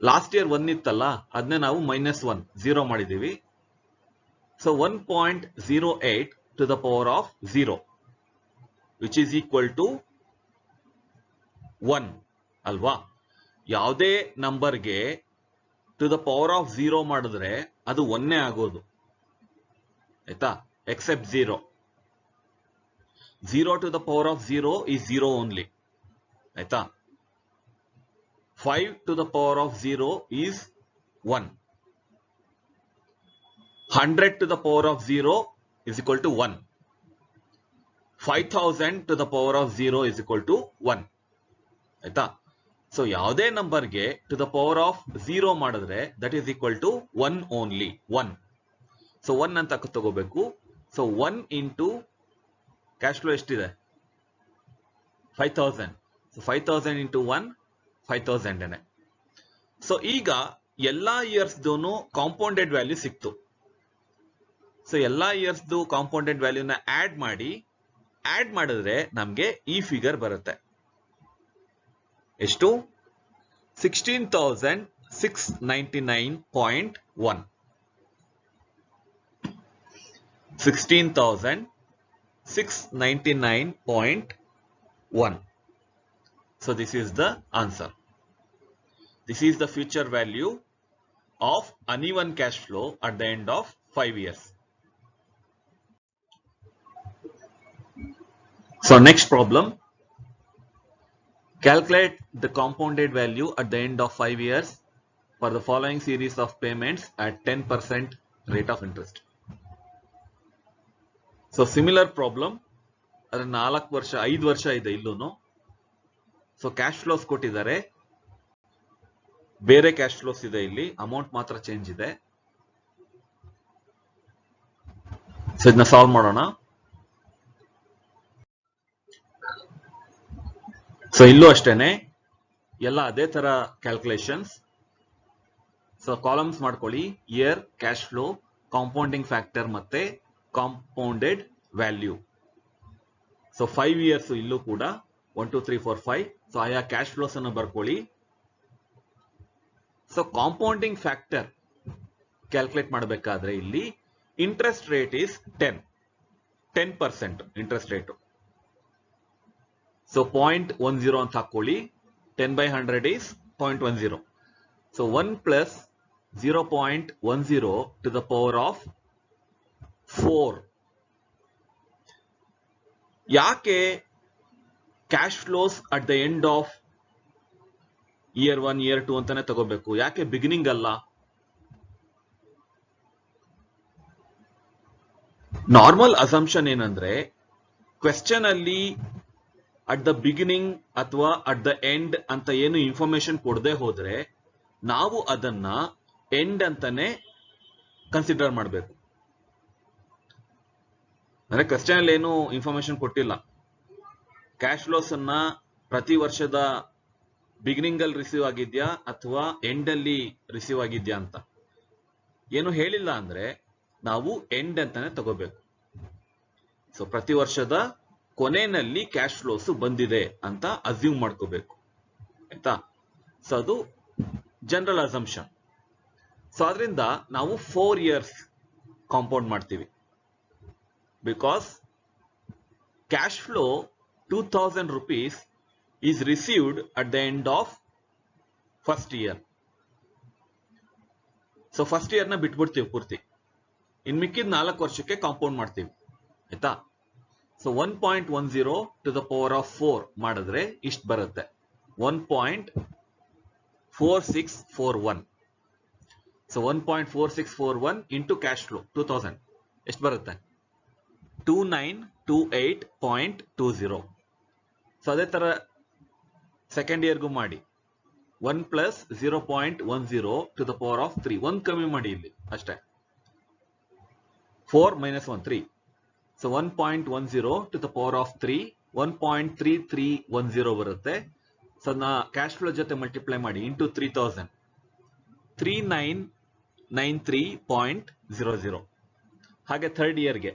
ಲಾಸ್ಟ್ ಇಯರ್ 1 ಇತ್ತಲ್ಲ, ಅದನ್ನೇ ನಾವು -1 0 ಮಾಡಿದ್ದೀವಿ. So 1.08 to the power of 0 which is equal to 1 ಅಲ್ವಾ? ಯಾವುದೇ ನಂಬರ್ಗೆ ಟು ದ ಪವರ್ ಆಫ್ 0 ಮಾಡಿದ್ರೆ ಅದು 1 ಆಗೋದು. ಆಯ್ತಾ? Except 0. 0 to the power of 0 is 0 only. ಆಯ್ತಾ? 5 to the power of 0 is 1. 100 to the power of 0 is equal to 1. 5000 to the power of 0 is equal to 1. ಆಯ್ತಾ? So ಯಾವುದೇ ನಂಬರ್ಗೆ to the power of 0 ಮಾಡಿದ್ರೆ that is equal to 1 only. 1. So 1 ಅಂತ ತಗೋಬೇಕು. So 1 into cash flow ಎಷ್ಟಿದೆ? 5000. So 5000 into 1 5000. So ಈಗ ಎಲ್ಲಾ years compounded value ಸಿಕ್ತು. ಸೊ ಎಲ್ಲಾ ಇಯರ್ಸ್ ಕಾಂಪೌಂಡೆಡ್ ವ್ಯಾಲ್ಯೂನ ಆಡ್ ಮಾಡಿದ್ರೆ ನಮ್ಗೆ ಈ ಫಿಗರ್ ಬರುತ್ತೆ. ಎಷ್ಟು? 16,699.1. 16,699.1. So this is the answer. This is the future value of uneven cash flow at the end of 5 years. So next problem. Calculate the compounded value at the end of 5 years for the following series of payments at 10% rate of interest. So similar problem. ಅದರ 4 ವರ್ಷ 5 ವರ್ಷ ಇದೆ ಇಲ್ಲೂನು. So cash flows ಕೊಟ್ಟಿದ್ದಾರೆ, ಬೇರೆ cash flows ಇದೆ, ಇಲ್ಲಿ amount ಮಾತ್ರ change ಇದೆ. ಸೊ ಇದನ್ನ ಸಾಲ್ವ್ ಮಾಡೋಣ. ಸೊ ಇಲ್ಲೂ ಅಷ್ಟೇನೆ, ಎಲ್ಲ ಅದೇ ತರ ಕ್ಯಾಲ್ಕುಲೇಷನ್ಸ್. ಸೊ ಕಾಲಮ್ಸ್ ಮಾಡ್ಕೊಳ್ಳಿ. Year, cash flow, compounding factor ಮತ್ತೆ ಕಾಂಪೌಂಡೆಡ್ ವ್ಯಾಲ್ಯೂ. ಸೊ 5 ಇಯರ್ಸ್ ಇಲ್ಲೂ ಕೂಡ 1 2 3 4 5. ಸೊ ಆಯಾ ಕ್ಯಾಶ್ ಫ್ಲೋಸ್ ಅನ್ನು ಬರ್ಕೊಳ್ಳಿ. ಸೊ ಕಾಂಪೌಂಡಿಂಗ್ ಫ್ಯಾಕ್ಟರ್ ಕ್ಯಾಲ್ಕುಲೇಟ್ ಮಾಡಬೇಕಾದ್ರೆ ಇಲ್ಲಿ interest rate is 10% interest rate. So 0.10 ಅಂತ ಹಾಕೊಳ್ಳಿ. 10/100 is 0.10. So 1 plus 0.10 to the power of 4. ಯಾಕೆ cash flows at the end of year 1 year 2 ಅಂತಾನೆ ತಗೋಬೇಕು? ಯಾಕೆ ಬಿಗಿನಿಂಗ್ ಅಲ್ಲ? ನಾರ್ಮಲ್ ಅಸಂಪ್ಷನ್ ಏನಂದ್ರೆ, ಕ್ವೆಶ್ಚನ್ ಅಲ್ಲಿ ಅಟ್ ದ ಬಿಗಿನಿಂಗ್ ಅಥವಾ ಅಟ್ ದ ಎಂಡ್ ಅಂತ ಏನು ಇನ್ಫಾರ್ಮೇಶನ್ ಕೊಡದೆ ಹೋದ್ರೆ ನಾವು ಅದನ್ನ ಎಂಡ್ ಅಂತಾನೆ ಕನ್ಸಿಡರ್ ಮಾಡಬೇಕು. ಅಂದ್ರೆ ಕ್ವೆಶ್ಚನ್ ಅಲ್ಲಿ ಏನು ಇನ್ಫಾರ್ಮೇಶನ್ ಕೊಟ್ಟಿಲ್ಲ, ಕ್ಯಾಶ್ ಫ್ಲೋಸ್ ಅನ್ನ ಪ್ರತಿ ವರ್ಷದ ಬಿಗಿನಿಂಗ್ ಅಲ್ಲಿ ರಿಸೀವ್ ಆಗಿದ್ಯಾ ಅಥವಾ ಎಂಡ್ ಅಲ್ಲಿ ರಿಸೀವ್ ಆಗಿದ್ಯಾ ಅಂತ ಏನು ಹೇಳಿಲ್ಲ ಅಂದ್ರೆ ನಾವು ಎಂಡ್ ಅಂತಾನೆ ತಗೋಬೇಕು. ಸೊ ಪ್ರತಿ ವರ್ಷದ ಕೊನೆಯಲ್ಲಿ ಕ್ಯಾಶ್ ಫ್ಲೋಸ್ ಬಂದಿದೆ ಅಂತ ಅಸ್ಯೂಮ್ ಮಾಡ್ಕೋಬೇಕು. ಆಯ್ತಾ? ಸೊ ಅದು ಜನರಲ್ ಅಸಂಪ್ಷನ್. ಸೊ ಅದರಿಂದ ನಾವು 4 ಇಯರ್ಸ್ ಕಾಂಪೌಂಡ್ ಮಾಡ್ತೀವಿ. Because cash flow 2000 rupees is received at the end of first year. So first year ನ ಬಿಟ್ಬಿಡ್ತೀವಿ ಪೂರ್ತಿ. ಇನ್ ಮಿಕ್ಕಿದ 4 ವರ್ಷಕ್ಕೆ ಕಾಂಪೌಂಡ್ ಮಾಡ್ತೀವಿ. ಆಯ್ತಾ? So 1.10 to the power of 4 ಮಾಡಿದ್ರೆ ಇಷ್ಟು ಬರುತ್ತೆ, 1.4641. ಸೊ 1.4641 ಇಂಟು ಕ್ಯಾಶ್ ಫ್ಲೋ 2000 ಎಷ್ಟು ಬರುತ್ತೆ? 2928.20. ಸೊ ಅದೇ ತರ ಸೆಕೆಂಡ್ ಇಯರ್ಗೂ ಮಾಡಿ 1 plus 0.10 to the power of 3. 1 ಕಮ್ಮಿ ಮಾಡಿ ಇಲ್ಲಿ ಅಷ್ಟೇ. 4 minus 1, 3. So 1.10 to the power of 3, 1.3310 ಬರುತ್ತೆ. ಸೊ ನಾ ಕ್ಯಾಶ್ ಫ್ಲೋ ಜೊತೆ ಮಲ್ಟಿಪ್ಲೈ ಮಾಡಿ ಇಂಟು 3000, 3993.00. ಹಾಗೆ ಥರ್ಡ್ ಇಯರ್ಗೆ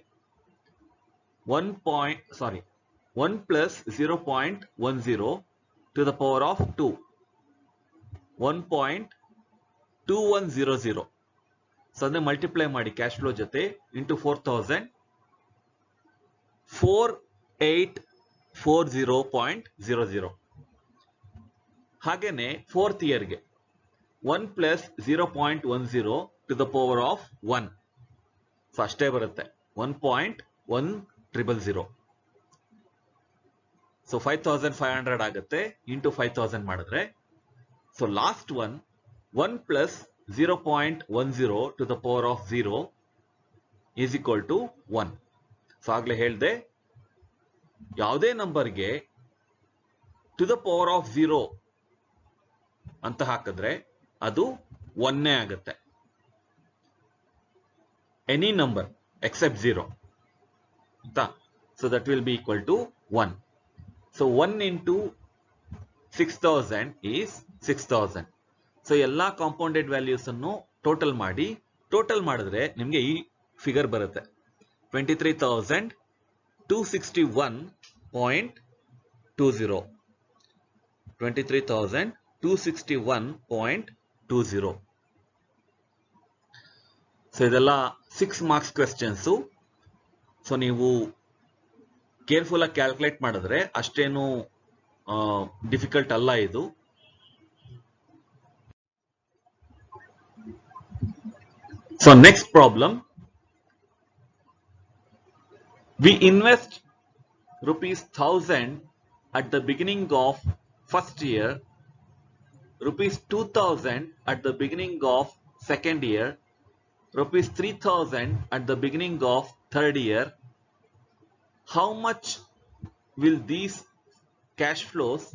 1 plus 0.10 to the power of 2, 1.2100. So ಅದನ್ನ ಮಲ್ಟಿಪ್ಲೈ ಮಾಡಿ ಕ್ಯಾಶ್ ಫ್ಲೋ ಜೊತೆ ಇಂಟು 4000, 4840.00. ಹಾಗೇನೆ ಫೋರ್ತ್ ಇಯರ್ಗೆ 1 plus 0.10 to the power of 1. So ಅಷ್ಟೇ ಬರುತ್ತೆ, 1.1000. ಸೊ 5500 ಆಗುತ್ತೆ ಇಂಟು 5000 ಮಾಡಿದ್ರೆ. So last one 1 plus 0.10 to the power of 0 is equal to 1. So ಆಗ್ಲೇ ಹೇಳ್ದೆ, ಯಾವುದೇ ನಂಬರ್ಗೆ ಟು ದ ಪವರ್ ಆಫ್ 0 ಅಂತ ಹಾಕಿದ್ರೆ ಅದು 1 ಆಗುತ್ತೆ. ಎನಿ ನಂಬರ್ ಎಕ್ಸೆಪ್ಟ್ 0 ಅಂತ. So that will be equal to 1. So 1 into 6000 is 6000. So ಎಲ್ಲಾ ಕಾಂಪೌಂಡೆಡ್ ವ್ಯಾಲ್ಯೂಸ್ ಅನ್ನು ಟೋಟಲ್ ಮಾಡಿದ್ರೆ ನಿಮ್ಗೆ ಈ ಫಿಗರ್ ಬರುತ್ತೆ, 23,261.20. 23,261.20. ಸೊ ಇದೆಲ್ಲ 6 ಮಾರ್ಕ್ಸ್ ಕ್ವೆಶ್ಚನ್ಸ್. ಸೊ ನೀವು ಕೇರ್ಫುಲ್ ಆಗಿ ಕ್ಯಾಲ್ಕುಲೇಟ್ ಮಾಡಿದ್ರೆ ಅಷ್ಟೇನು ಡಿಫಿಕಲ್ಟ್ ಅಲ್ಲ ಇದು. So next problem, we invest rupees 1000 at the beginning of first year, rupees 2000 at the beginning of second year, rupees 3000 at the beginning of third year. How much will these cash flows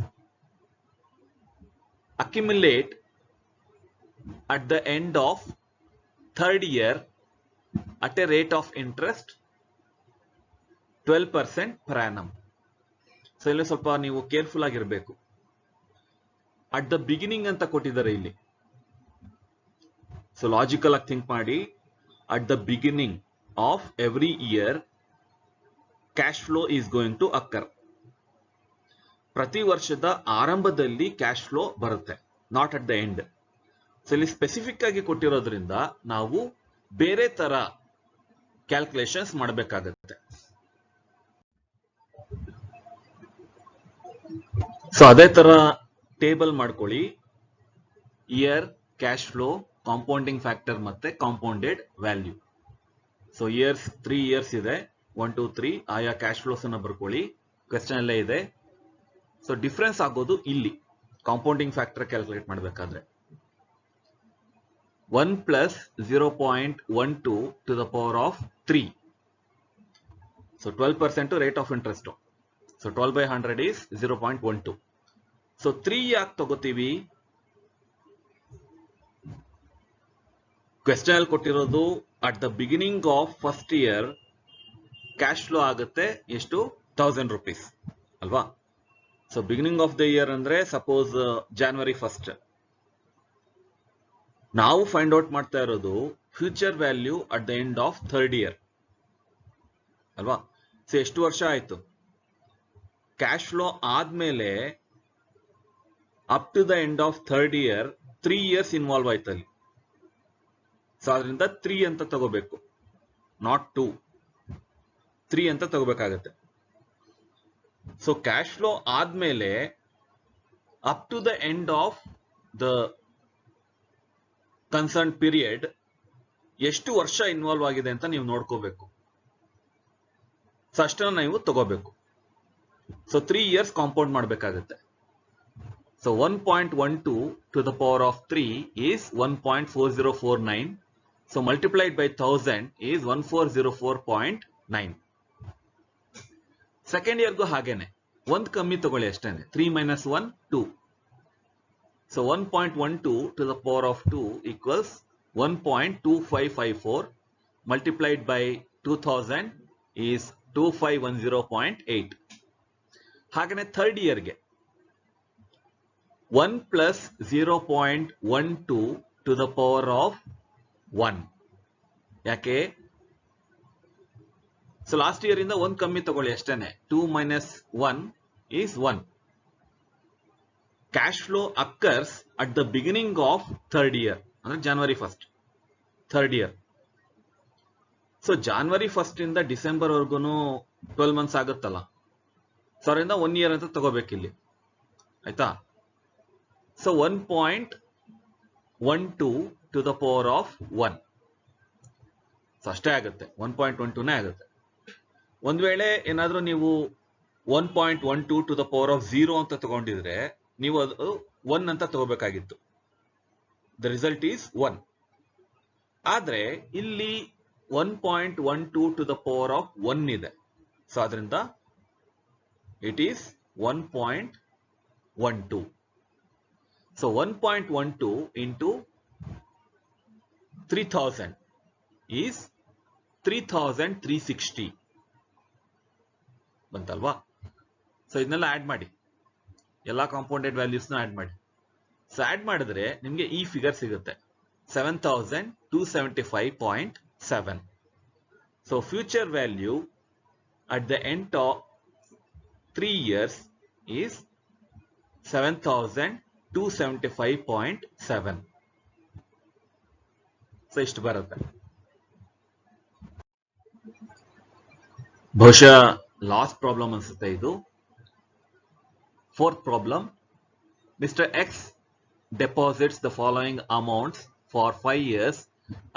accumulate at the end of third year at a rate of interest 12% per annum? So ಇಲ್ಲಿ ಸ್ವಲ್ಪ ನೀವು careful ಆಗಿರಬೇಕು. At the beginning ಅಂತ ಕೊಟ್ಟಿದ್ದಾರೆ ಇಲ್ಲಿ. So logical ಆಗಿ think ಮಾಡಿ. At the beginning of every year cash flow is going to occur. ಪ್ರತಿ ವರ್ಷದ ಆರಂಭದಲ್ಲಿ ಕ್ಯಾಶ್ ಫ್ಲೋ ಬರುತ್ತೆ, not at the end. So ಇಲ್ಲಿ ಸ್ಪೆಸಿಫಿಕ್ ಆಗಿ ಕೊಟ್ಟಿರೋದ್ರಿಂದ ನಾವು ಬೇರೆ ತರ ಕ್ಯಾಲ್ಕುಲೇಷನ್ಸ್ ಮಾಡಬೇಕಾಗತ್ತೆ. ಸೊ ಅದೇ ತರ ಟೇಬಲ್ ಮಾಡ್ಕೊಳ್ಳಿ. Year, cash flow, compounding factor ಮತ್ತೆ compounded value. So years 3 years ಇದೆ, 1 2 3. ಆಯಾ ಕ್ಯಾಶ್ ಫ್ಲೋಸ್ ಅನ್ನ ಬರ್ಕೊಳ್ಳಿ, ಕ್ವೆಶ್ಚನ್ ಅಲ್ಲೇ ಇದೆ. ಸೊ ಡಿಫ್ರೆನ್ಸ್ ಆಗೋದು ಇಲ್ಲಿ ಕಾಂಪೌಂಡಿಂಗ್ ಫ್ಯಾಕ್ಟರ್ ಕ್ಯಾಲ್ಕುಲೇಟ್ ಮಾಡಬೇಕಾದ್ರೆ 1 plus 0.12 to the power of 3. So 12% rate of interest. So 12 by 100 is 0.12. So 3 ಯಾಕೆ ತಗೋತೀವಿ? ಕ್ವೆಶ್ಚನ್ ಅಲ್ಲಿ ಕೊಟ್ಟಿರೋದು at the beginning of first year cash flow ಆಗುತ್ತೆ ಎಷ್ಟು? 1000 rupees ಅಲ್ವಾ? So beginning of the year ಅಂದ್ರೆ suppose January 1st. ನಾವು find out ಮಾಡ್ತಾ ಇರೋದು future value at the end of third year ಅಲ್ವಾ? ಸೊ ಎಷ್ಟು ವರ್ಷ ಆಯ್ತು? ಕ್ಯಾಶ್ ಫ್ಲೋ ಆದ್ಮೇಲೆ up to the end of third year 3 years involve ಆಯ್ತಲ್ಲಿ. ಸೊ ಅದರಿಂದ 3 ಅಂತ ತಗೋಬೇಕು, ನಾಟ್ 2. 3 ಅಂತ ತಗೋಬೇಕಾಗತ್ತೆ. ಸೊ ಕ್ಯಾಶ್ ಫ್ಲೋ ಆದ್ಮೇಲೆ up to the end of the concern period ಎಷ್ಟು ವರ್ಷ ಇನ್ವಾಲ್ವ್ ಆಗಿದೆ ಅಂತ ನೀವು ನೋಡ್ಕೋಬೇಕು. ಸೊ ಅಷ್ಟನ್ನ ನೀವು ತಗೋಬೇಕು. ಸೊ 3 ಇಯರ್ಸ್ ಕಾಂಪೌಂಡ್ ಮಾಡಬೇಕಾಗುತ್ತೆ. So 1.12 to the power of 3 is 1.4049. So multiplied by 1000 is 1404.9. Second ಇಯರ್ಗೂ ಹಾಗೇನೆ 1 ಕಮ್ಮಿ ತಗೊಳ್ಳಿ ಅಷ್ಟೇನೆ. 3 minus 1 2. So 1.12 to the power of 2 equals 1.2554 multiplied by 2000 is 2510.8. ಹಾಗೇನೆ ಥರ್ಡ್ ಇಯರ್ಗೆ 1 plus 0.12 to the power of 1. ಯಾಕೆ? ಸೊ ಲಾಸ್ಟ್ ಇಯರ್ ಇಂದ 1 ಕಮ್ಮಿ ತಗೊಳ್ಳಿ ಅಷ್ಟೇನೆ. 2 minus 1 is 1. Cash flow occurs at the beginning of third year, ಅಂದ್ರೆ January 1st, third year. So January 1st ಇಂದ December ವರ್ಗು 12 months ಆಗುತ್ತಲ್ಲ, ಸೊ ಅದರಿಂದ 1 year ಅಂತ ತಗೋಬೇಕಿಲ್ಲಿ, ಆಯ್ತಾ? So 1.12 to the power of 1. So ಅಷ್ಟೇ ಆಗುತ್ತೆ, 1.12ನೇ ಆಗುತ್ತೆ. ಒಂದ್ ವೇಳೆ ಏನಾದ್ರೂ ನೀವು 1.12 to the power of 0 ಅಂತ ತಗೊಂಡಿದ್ರೆ ನೀವು ಅದು 1 ಅಂತ ತಗೋಬೇಕಾಗಿತ್ತು. The result is 1. ಆದ್ರೆ ಇಲ್ಲಿ 1.12 to the power of 1 ಇದೆ. ಸೊ ಅದರಿಂದ it is 1.12. So 1.12 into 3000 is 3360 ಬಂತಲ್ವಾ? ಸೊ ಇದನ್ನೆಲ್ಲ ಆಡ್ ಮಾಡಿ, ಎಲ್ಲಾ ಕಾಂಪೌಂಡೆಡ್ ವ್ಯಾಲ್ಯೂಸ್ ಆಡ್ ಮಾಡಿ. ಸೊ ಆಡ್ ಮಾಡಿದ್ರೆ ನಿಮ್ಗೆ ಈ ಫಿಗರ್ ಸಿಗುತ್ತೆ, 7275.7. So future value at the end of 3 years is 7275.7. So ಇಷ್ಟು ಬರುತ್ತೆ. ಬಹುಶಃ ಲಾಸ್ಟ್ ಪ್ರಾಬ್ಲಮ್ ಅನ್ಸುತ್ತೆ ಇದು. Fourth problem, Mr. X deposits the following amounts for 5 years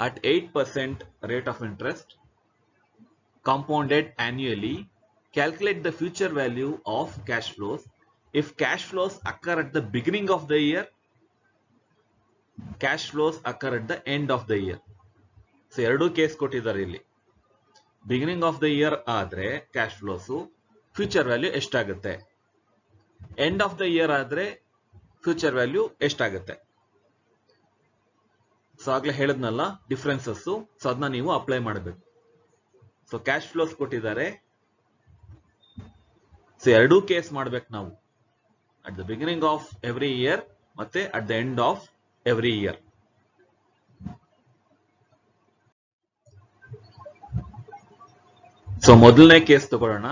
at 8% rate of interest, compounded annually. Calculate the future value of cash flows if cash flows occur at the beginning of the year, cash flows occur at the end of the year. So ಎರಡು case ಕೊಟ್ಟಿದ್ದಾರೆ ಇಲ್ಲಿ. Beginning of the year ಆದ್ರೆ cash flows future value ಎಷ್ಟಾಗುತ್ತೆ, end of the year ಆದ್ರೆ future value ಎಷ್ಟಾಗುತ್ತೆ. So ಆಗ್ಲೇ ಹೇಳಿದ್ನಲ್ಲ differences, so ಅದನ್ನ ನೀವು ಅಪ್ಲೈ ಮಾಡಬೇಕು. ಸೊ ಕ್ಯಾಶ್ ಫ್ಲೋಸ್ ಕೊಟ್ಟಿದ್ದಾರೆ, ಸೊ ಎರಡೂ ಕೇಸ್ ಮಾಡ್ಬೇಕು ನಾವು, at the beginning of every year ಮತ್ತೆ at the end of every year. So ಮೊದಲನೇ ಕೇಸ್ ತಗೊಳ್ಳೋಣ.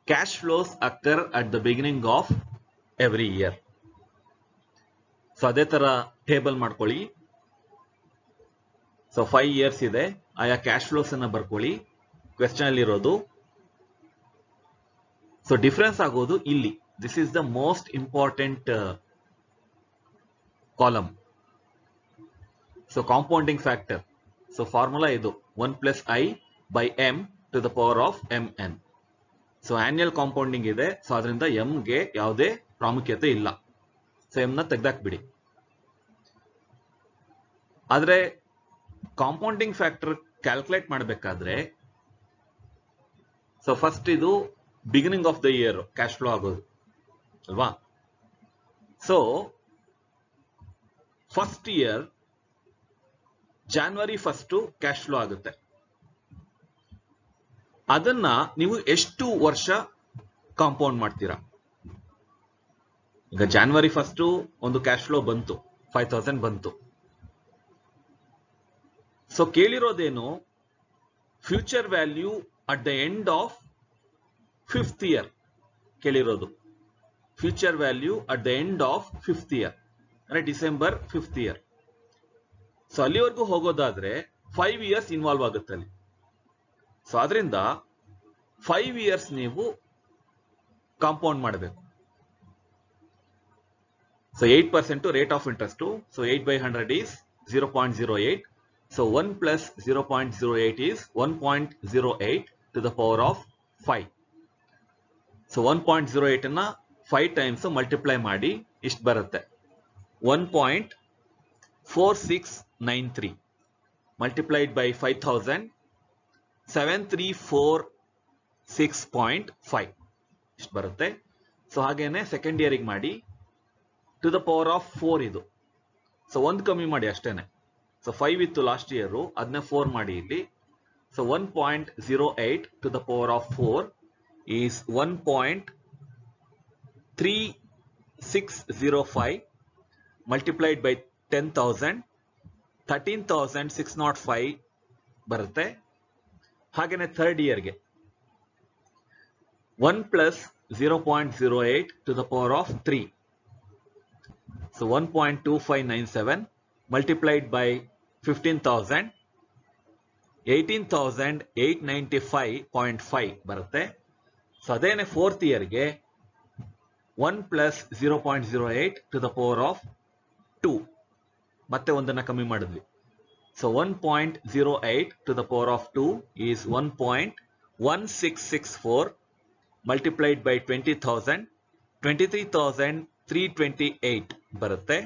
Cash flows occur at the beginning of every year. So ಅದೇ ತರ ಟೇಬಲ್ ಮಾಡ್ಕೊಳ್ಳಿ. ಸೊ 5 years ಇದೆ, ಆಯಾ ಕ್ಯಾಶ್ ಫ್ಲೋಸ್ ಅನ್ನ ಬರ್ಕೊಳ್ಳಿ, ಕ್ವೆಶ್ಚನ್ ಅಲ್ಲಿ ಇರೋದು. ಸೊ ಡಿಫರೆನ್ಸ್ ಆಗೋದು ಇಲ್ಲಿ. This is the most important column. So compounding factor. So formula ಇದು 1 + i by m to the power of mn. So annual compounding ಇದೆ, ಸೊ ಅದರಿಂದ m ಗೆ ಯಾವುದೇ ಪ್ರಾಮುಖ್ಯತೆ ಇಲ್ಲ. ಸೊ m ನ ತೆಗೆದಾಕ್ಬಿಡಿ. ಆದ್ರೆ ಕಾಂಪೌಂಡಿಂಗ್ ಫ್ಯಾಕ್ಟರ್ ಕ್ಯಾಲ್ಕುಲೇಟ್ ಮಾಡಬೇಕಾದ್ರೆ ಸೊ ಫಸ್ಟ್ ಇದು beginning of the year cash flow ಆಗೋದು ಅಲ್ವಾ. So first year January 1st cash flow ಆಗುತ್ತೆ. ಅದನ್ನ ನೀವು ಎಷ್ಟು ವರ್ಷ ಕಾಂಪೌಂಡ್ ಮಾಡ್ತೀರಾ? ಈಗ January 1st ಒಂದು ಕ್ಯಾಶ್ ಫ್ಲೋ ಬಂತು, 5000 ಬಂತು. ಸೊ ಕೇಳಿರೋದೇನು, future value at the end of 5th year ಕೇಳಿರೋದು. Future value at the end of 5th year ಅಂದ್ರೆ ಡಿಸೆಂಬರ್ 5th year. ಸೊ ಅಲ್ಲಿವರೆಗೂ ಹೋಗೋದಾದ್ರೆ 5 years ಇನ್ವಾಲ್ವ್ ಆಗುತ್ತೆ ಅಲ್ಲಿ. ಸೊ ಅದರಿಂದ 5 years ನೀವು ಕಾಂಪೌಂಡ್ ಮಾಡಬೇಕು. So 8% rate of interest. So 8/100 is 0.08. So 1 + 0.08 is 1.08 to the power of 5. So 1.08 ಅನ್ನ 5 times ಮಲ್ಟಿಪ್ಲೈ ಮಾಡಿ ಇಷ್ಟು ಬರುತ್ತೆ, 1.4693 multiplied by 5000, 7346.5 ಇಷ್ಟು ಬರುತ್ತೆ. ಸೊ ಹಾಗೇನೆ ಸೆಕೆಂಡ್ ಇಯರಿಗೆ ಮಾಡಿ ಟು ದ ಪವರ್ ಆಫ್ 4 ಇದು. ಸೊ 1 ಕಮ್ಮಿ ಮಾಡಿ ಅಷ್ಟೇನೆ. ಸೊ 5 ಇತ್ತು ಲಾಸ್ಟ್ ಇಯರ್, ಅದನ್ನ 4 ಮಾಡಿ ಇಲ್ಲಿ. So 1.08 to the power of 4 is 1.3605 multiplied by 10,000, 13,605 ಬರುತ್ತೆ. ಹಾಗೇನೆ ಥರ್ಡ್ ಇಯರ್ಗೆ 1 plus 0.08 to the power of 3. So 1.2597 multiplied by 15,000, 18,895.5 ಬರುತ್ತೆ. ಸೊ ಅದೇನೆ ಫೋರ್ತ್ ಇಯರ್ಗೆ 1 plus 0.08 to the power of 2. ಮತ್ತೆ ಒಂದನ್ನ ಕಮ್ಮಿ ಮಾಡಿದ್ವಿ. So 1.08 to the power of 2 is 1.1664 multiplied by 20,000, 23,328 ಬರುತ್ತೆ.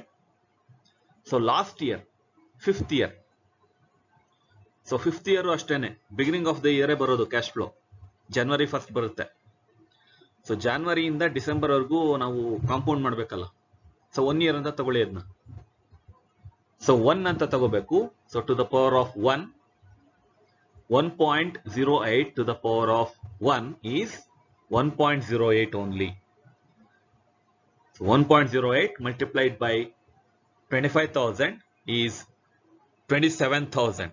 So last year fifth year. So fifth year ಅಷ್ಟೇನೆ, beginning of the year ಬರೋದು ಕ್ಯಾಶ್ ಫ್ಲೋ. ಜನವರಿ 1st ಬರುತ್ತೆ. ಸೊ ಜಾನ್ವರಿಯಿಂದ ಡಿಸೆಂಬರ್ ವರೆಗೂ ನಾವು ಕಾಂಪೌಂಡ್ ಮಾಡಬೇಕಲ್ಲ. ಸೊ 1 ಇಯರ್ ಅಂತ ತಗೊಳ್ಳಿ ಅದನ್ನ. ಸೊ 1 ಅಂತ ತಗೋಬೇಕು. So to the power of 1, 1.08 to the power of 1 is 1.08 only. So 1.08 multiplied by 25,000 is 27,000.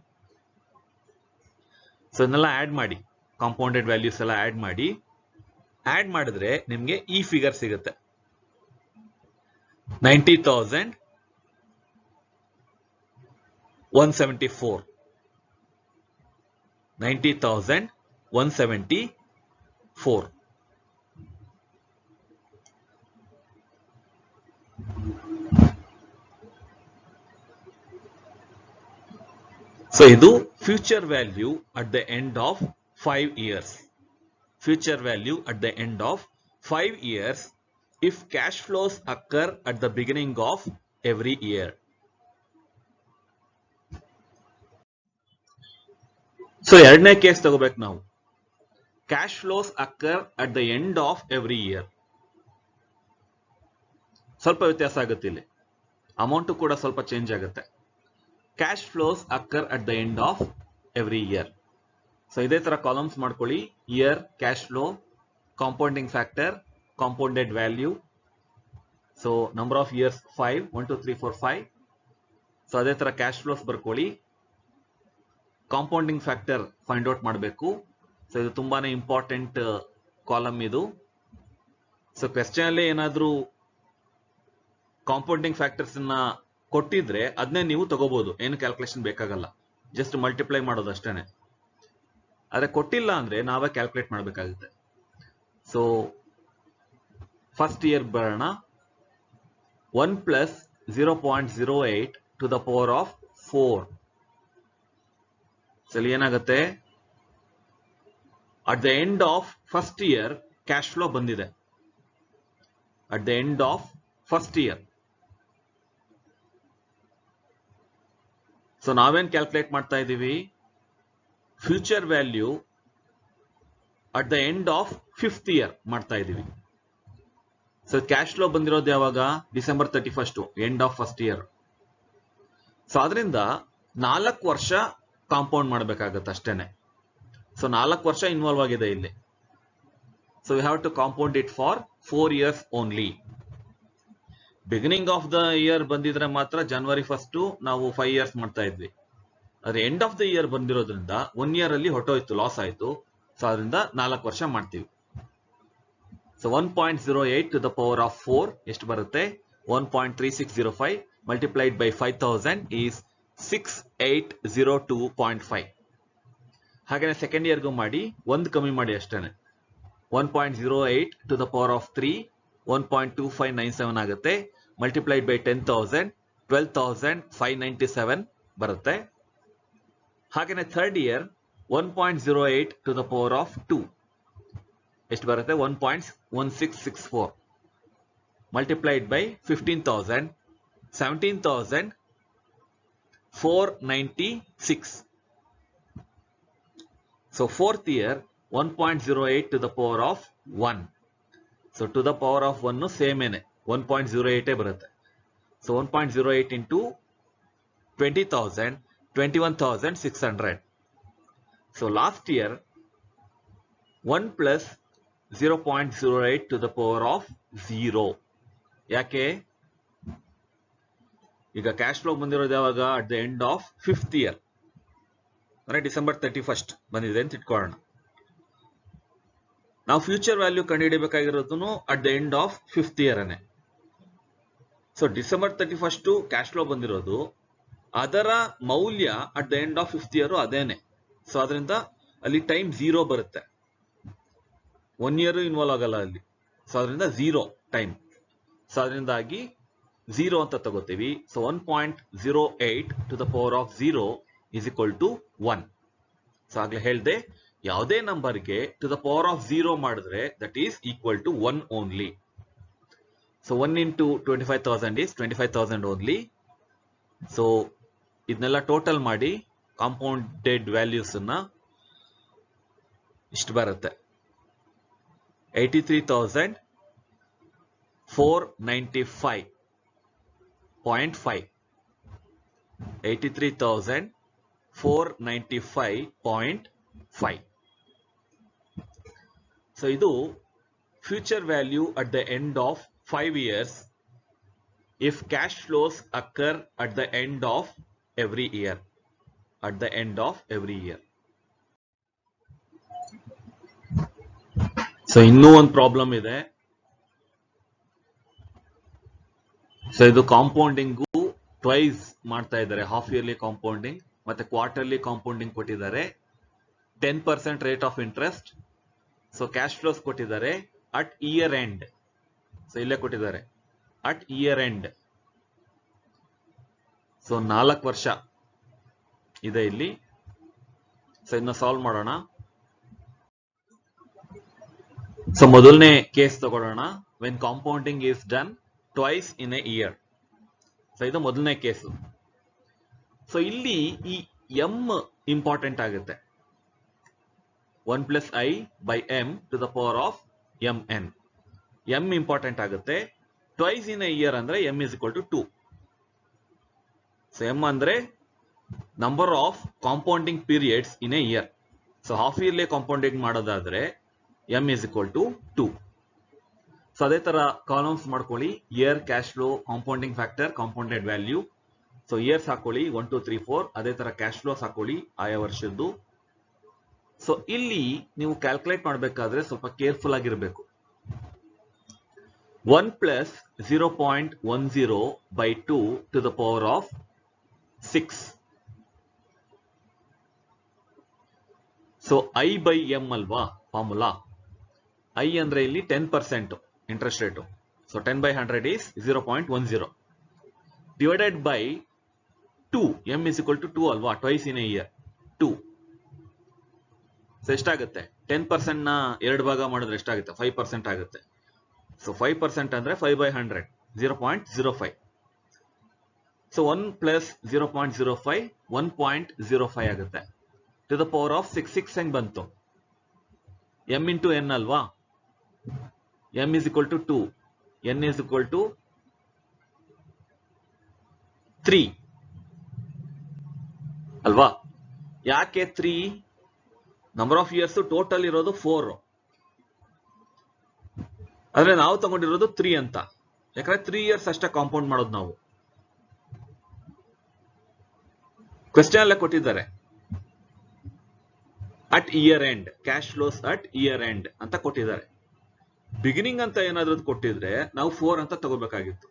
So ಇದನ್ನೆಲ್ಲ ಆಡ್ ಮಾಡಿ, ಕಾಂಪೌಂಡೆಡ್ ವ್ಯಾಲ್ಯೂಸ್ ಎಲ್ಲ ಆಡ್ ಮಾಡಿ. ಆಡ್ ಮಾಡಿದ್ರೆ ನಿಮ್ಗೆ ಈ ಫಿಗರ್ ಸಿಗುತ್ತೆ. 90,174. 90,174. ಸೊ ಇದು future value at the end of 5 years. Future value at the end of 5 years if cash flows occur at the beginning of every year. So ಎರಡನೇ case ತಗೋಬೇಕು ನಾವು. Cash flows occur at the end of every year. ಸ್ವಲ್ಪ ವ್ಯತ್ಯಾಸ ಆಗುತ್ತೆ ಇಲ್ಲಿ, amount ಕೂಡ ಸ್ವಲ್ಪ change ಆಗುತ್ತೆ. Cash flows occur at the end of every year. So ಇದೇ ತರ ಕಾಲಮ್ಸ್ ಮಾಡ್ಕೊಳ್ಳಿ. Year, cash flow, compounding factor, compounded value. So number of years 5, 1 2 3 4 5. So ಅದೇ ತರ ಕ್ಯಾಶ್ ಫ್ಲೋಸ್ ಬರ್ಕೊಳ್ಳಿ. ಕಾಂಪೌಂಡಿಂಗ್ ಫ್ಯಾಕ್ಟರ್ ಫೈಂಡ್ ಔಟ್ ಮಾಡಬೇಕು. ಸೊ ಇದು ತುಂಬಾನೇ ಇಂಪಾರ್ಟೆಂಟ್ ಕಾಲಮ್ ಇದು. ಸೊ ಕ್ವೆಶ್ಚನ್ ಅಲ್ಲಿ ಏನಾದ್ರೂ ಕಾಂಪೌಂಡಿಂಗ್ ಫ್ಯಾಕ್ಟರ್ಸ್ ಅನ್ನ ಕೊಟ್ಟಿದ್ರೆ ಅದನ್ನೇ ನೀವು ತಗೋಬಹುದು, ಏನು ಕ್ಯಾಲ್ಕುಲೇಷನ್ ಬೇಕಾಗಲ್ಲ, ಜಸ್ಟ್ ಮಲ್ಟಿಪ್ಲೈ ಮಾಡೋದು ಅಷ್ಟೇನೆ. ಆದ್ರೆ ಕೊಟ್ಟಿಲ್ಲ ಅಂದ್ರೆ ನಾವೇ ಕ್ಯಾಲ್ಕುಲೇಟ್ ಮಾಡಬೇಕಾಗುತ್ತೆ. ಸೊ ಫಸ್ಟ್ ಇಯರ್ ಬರೋಣ. 1 plus 0.08 to the power of 4. So ಇಲ್ಲಿ ಏನಾಗುತ್ತೆ, at the end of first year cash flow ಬಂದಿದೆ. At the end of first year. So ನಾವೇನ್ ಕ್ಯಾಲ್ಕುಲೇಟ್ ಮಾಡ್ತಾ ಇದ್ದೀವಿ, future value at the end of 5th year ಮಾಡ್ತಾ ಇದ್ದೀವಿ. So cash flow ಬಂದಿರೋದು ಯಾವಾಗ, December 31st, end of first year. So ಅದರಿಂದ 4 ವರ್ಷ ಕಾಂಪೌಂಡ್ ಮಾಡಬೇಕಾಗತ್ತೆ ಅಷ್ಟೇನೆ. ಸೊ 4 ವರ್ಷ ಇನ್ವಾಲ್ವ್ ಆಗಿದೆ ಇಲ್ಲಿ. So we have to compound it for 4 years only. Beginning of the year ಬಂದಿದ್ರೆ ಮಾತ್ರ ಜನವರಿ 1st ನಾವು 5 years ಮಾಡ್ತಾ ಇದ್ವಿ. ಅದ್ರ ಎಂಡ್ ಆಫ್ ದ ಇಯರ್ ಬಂದಿರೋದ್ರಿಂದ 1 year ಅಲ್ಲಿ ಹೊಟ್ಟೋಯ್ತು, ಲಾಸ್ ಆಯ್ತು. ಸೊ ಅದರಿಂದ 4 ವರ್ಷ ಮಾಡ್ತೀವಿ. So 1.08 to the power of 4 ಎಷ್ಟು ಬರುತ್ತೆ, 1.3605 multiplied by 5,000 is 6802.5. ಹಾಗೇನೆ ಸೆಕೆಂಡ್ ಇಯರ್ಗೂ ಮಾಡಿ, 1 ಕಮ್ಮಿ ಮಾಡಿ ಅಷ್ಟೇನೆ. 1.08 to the power of 3, 1.2597 ಆಗುತ್ತೆ. ಮಲ್ಟಿಪ್ಲೈಡ್ ಬೈ 10,000, 12,597 ಬರುತ್ತೆ. ಹಾಗೇನೆ third year 1.08 to the power of 2 ಎಷ್ಟು ಬರುತ್ತೆ, 1.1664 multiplied by 15,000, 17,496. So fourth year 1.08 to the power of 1. So to the power of 1 same ಏನೆ 1.08 ಬರುತ್ತೆ. So 1.08 into 20,000, 21,600. So last year 1 plus 0.08 to the power of 0. ಯಾಕೆ ಈಗ cash flow ಬಂದಿರೋದು ಯಾವಾಗ at the end of 5th year ಅಂದ್ರೆ December 31st ಬಂದಿದೆ ಅಂತ ಇಟ್ಕೊಳ್ಳೋಣ. ನಾವು ಫ್ಯೂಚರ್ ವ್ಯಾಲ್ಯೂ ಕಂಡುಹಿಡಿಯಬೇಕಾಗಿರೋದು at the end of 5th year ಅನ್ನೇ. So December 31st cash flow ಬಂದಿರೋದು, ಅದರ ಮೌಲ್ಯ at the end of 5th year ಅದೇನೆ. ಸೊ ಅದರಿಂದ ಅಲ್ಲಿ ಟೈಮ್ 0 ಬರುತ್ತೆ, 1 ಇಯರ್ ಇನ್ವಾಲ್ವ್ ಆಗಲ್ಲ ಅಲ್ಲಿ. ಸೊ ಅದರಿಂದ 0 ಟೈಮ್. ಸೊ ಅದರಿಂದಾಗಿ 0 ಅಂತ ತಗೋತೀವಿ. So 1.08 to the power of 0 is equal to 1. So ಆಗ್ಲೇ ಹೇಳ್ದೆ, ಯಾವುದೇ ನಂಬರ್ಗೆ ಟು ದ ಪವರ್ ಆಫ್ 0 ಮಾಡಿದ್ರೆ that is equal to 1 only. So 1 into 25,000 is 25,000 only. So ಇದನ್ನೆಲ್ಲ ಟೋಟಲ್ ಮಾಡಿ ಕಾಂಪೌಂಡೆಡ್ ವ್ಯಾಲ್ಯೂಸ್ ಅನ್ನ ಇಷ್ಟು ಬರುತ್ತೆ, 83,495.5. 83,495.5. ಸೊ ಇದು future value at the end of 5 years if cash flows occur at the end of every year. At the end of every year. So ಇನ್ನೂ ಒಂದು problem ಇದೆ. So ಇದು ಕಾಂಪೌಂಡಿಂಗು ಟ್ವೈಸ್ ಮಾಡ್ತಾ ಇದ್ದಾರೆ, ಹಾಫ್ ಇಯರ್ಲಿ ಕಾಂಪೌಂಡಿಂಗ್ ಮತ್ತೆ quarterly compounding ಕೊಟ್ಟಿದ್ದಾರೆ. 10% rate of interest. So cash flows ಕೊಟ್ಟಿದ್ದಾರೆ at year end. So ಇಲ್ಲೇ ಕೊಟ್ಟಿದ್ದಾರೆ ಅಟ್ ಇಯರ್ ಎಂಡ್. ಸೊ 4 ವರ್ಷ ಇದೆ ಇಲ್ಲಿ. ಸೊ ಇದನ್ನ ಸಾಲ್ವ್ ಮಾಡೋಣ. ಸೊ ಮೊದಲನೇ ಕೇಸ್ ತಗೊಳ್ಳೋಣ. When compounding is done twice in a year. So ಇದು ಮೊದಲನೇ ಕೇಸು. ಸೊ ಇಲ್ಲಿ ಈ ಎಂ ಇಂಪಾರ್ಟೆಂಟ್ ಆಗುತ್ತೆ. 1 plus i by m to the power of mn. m important ಆಗುತ್ತೆ. ಟ್ವೈಸ್ ಇನ್ ಎ ಇಯರ್ ಅಂದ್ರೆ m is equal to 2. So m ಅಂದ್ರೆ number of compounding periods in a year. So half yearly compounding ಮಾಡೋದಾದ್ರೆ m is equal to 2. So ಅದೇ ತರ columns ಮಾಡ್ಕೊಳ್ಳಿ. Year, cash flow, compounding factor, compounded value. So years ಹಾಕೊಳ್ಳಿ 1 2 3 4. ಅದೇ ತರ cash flows ಹಾಕೊಳ್ಳಿ ಆಯಾ ವರ್ಷದ್ದು. ಸೊ ಇಲ್ಲಿ ನೀವು ಕ್ಯಾಲ್ಕುಲೇಟ್ ಮಾಡಬೇಕಾದ್ರೆ ಸ್ವಲ್ಪ ಕೇರ್ಫುಲ್ ಆಗಿರಬೇಕು. 1 plus 0.10 by 2 to the power of 6. So i by m ಅಲ್ವಾ ಫಾರ್ಮುಲಾ. i ಅಂದ್ರೆ ಇಲ್ಲಿ 10% interest rate. So 10 by 100 is 0.10 divided by 2. m is equal to 2 ಅಲ್ವಾ, twice in a year 2. So ಎಷ್ಟಾಗುತ್ತೆ? 10% ನ 2 ಭಾಗ ಮಾಡಿದ್ರೆ ಎಷ್ಟಾಗುತ್ತೆ? 5% ಆಗುತ್ತೆ. ಸೊ 5% ಅಂದ್ರೆ 5 by 100 0.05. ಸೊ 1 plus 0.05 1.05 ಆಗುತ್ತೆ. ಟು ದ ಪವರ್ ಆಫ್ 6 ಹೆಂಗ್ ಬಂತು? m into n ಅಲ್ವಾ. m is equal to 2, n is equal to 3 ಅಲ್ವಾ. ಯಾಕೆ 3? ನಂಬರ್ ಆಫ್ ಇಯರ್ಸ್ ಟೋಟಲ್ ಇರೋದು 4, ಆದ್ರೆ ನಾವು ತಗೊಂಡಿರೋದು 3 ಅಂತ. ಯಾಕಂದ್ರೆ 3 years ಅಷ್ಟೇ ಕಾಂಪೌಂಡ್ ಮಾಡೋದು ನಾವು. ಕ್ವೆಶ್ಚನ್ ಅಲ್ಲೇ ಕೊಟ್ಟಿದ್ದಾರೆ at year end, cash flows at year end ಅಂತ ಕೊಟ್ಟಿದ್ದಾರೆ. ಬಿಗಿನಿಂಗ್ ಅಂತ ಏನಾದ್ರೂ ಕೊಟ್ಟಿದ್ರೆ ನಾವು 4 ಅಂತ ತಗೋಬೇಕಾಗಿತ್ತು.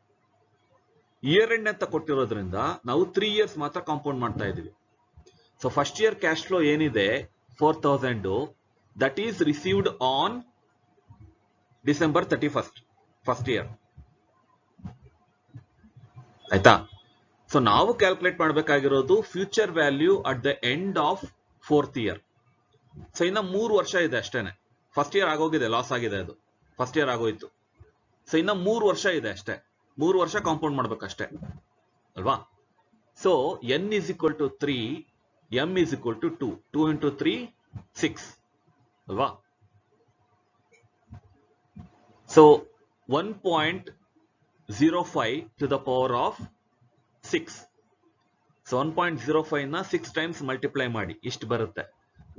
ಇಯರ್ ಎಂಡ್ ಅಂತ ಕೊಟ್ಟಿರೋದ್ರಿಂದ ನಾವು 3 years ಮಾತ್ರ ಕಾಂಪೌಂಡ್ ಮಾಡ್ತಾ ಇದೀವಿ. So first year cash flow ಏನಿದೆ 4,000, that is received on December 31st first year. ಆಯ್ತಾ? ಸೊ ನಾವು ಕ್ಯಾಲ್ಕುಲೇಟ್ ಮಾಡಬೇಕಾಗಿರೋದು future value at the end of 4th year. So ಇನ್ನ 3 ವರ್ಷ ಇದೆ ಅಷ್ಟೇನೆ. ಫಸ್ಟ್ ಇಯರ್ ಆಗೋಗಿದೆ, ಲಾಸ್ ಆಗಿದೆ, ಅದು ಫಸ್ಟ್ ಇಯರ್ ಆಗೋಯ್ತು. ಸೊ ಇನ್ನ 3 ವರ್ಷ ಇದೆ ಅಷ್ಟೇ. 3 ವರ್ಷ ಕಾಂಪೌಂಡ್ ಮಾಡ್ಬೇಕಷ್ಟೇ ಅಲ್ವಾ. So n is equal to 3, m is equal to 2. 2 into 3 6 ಅಲ್ವಾ. So 1.05 to the power of 6. So 1.05 ನ 6 times multiply ಮಾಡಿ ಇಷ್ಟು ಬರುತ್ತೆ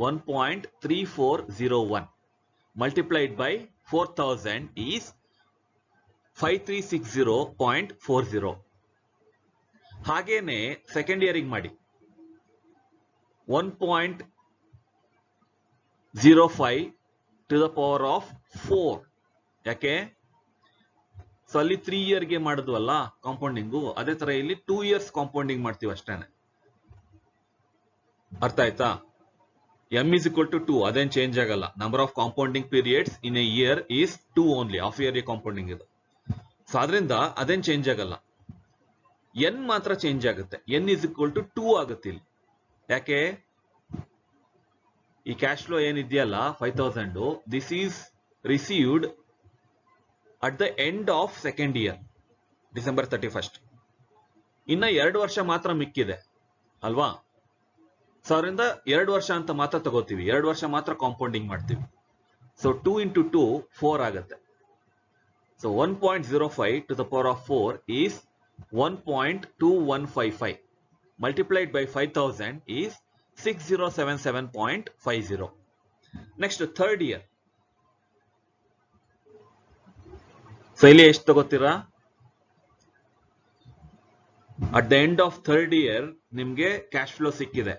1.3401 multiplied by 4000 is 5360.40. ಹಾಗೇನೆ ಸೆಕೆಂಡ್ ಇಯರಿಗೆ ಮಾಡಿ 1.05 to the power of 4. ಯಾಕೆ? ಸೊ ಅಲ್ಲಿ 3 ಇಯರ್ಗೆ ಮಾಡಿದ್ವಲ್ಲ ಕಾಂಪೌಂಡಿಂಗು, ಅದೇ ತರ ಇಲ್ಲಿ 2 years ಕಾಂಪೌಂಡಿಂಗ್ ಮಾಡ್ತೀವಿ ಅಷ್ಟೇನೆ. ಅರ್ಥ ಆಯ್ತಾ? m is equal to 2, ಅದೇನ್ ಚೇಂಜ್ ಆಗಲ್ಲ. Number of compounding periods in a year is 2 only. Half yearly compounding ಇದು. ಸೊ ಅದರಿಂದ ಅದೇನ್ ಚೇಂಜ್ ಆಗಲ್ಲ. n ಮಾತ್ರ ಚೇಂಜ್ ಆಗುತ್ತೆ. n is equal to 2 ಆಗುತ್ತೆ ಇಲ್ಲಿ. ಯಾಕೆ? ಈ ಕ್ಯಾಶ್ ಫ್ಲೋ ಏನಿದೆಯಲ್ಲ 5000, this is received at the end of second year, December 31st. ಇನ್ನ 2 ವರ್ಷ ಮಾತ್ರ ಮಿಕ್ಕಿದೆ ಅಲ್ವಾ? ಸೊ ಅದರಿಂದ 2 ವರ್ಷ ಅಂತ ಮಾತ್ರ ತಗೋತೀವಿ, 2 ವರ್ಷ ಮಾತ್ರ ಕಾಂಪೌಂಡಿಂಗ್ ಮಾಡ್ತೀವಿ. ಸೊ 2 into 2 4 ಆಗುತ್ತೆ. So 1.05 to the power of 4 is 1.2155 multiplied by 5000 is 6077.50. Next third year. So ಇಲ್ಲಿ ಎಷ್ಟು ತಗೋತೀರಾ? At the end of third year ನಿಮ್ಗೆ ಕ್ಯಾಶ್ ಫ್ಲೋ ಸಿಕ್ಕಿದೆ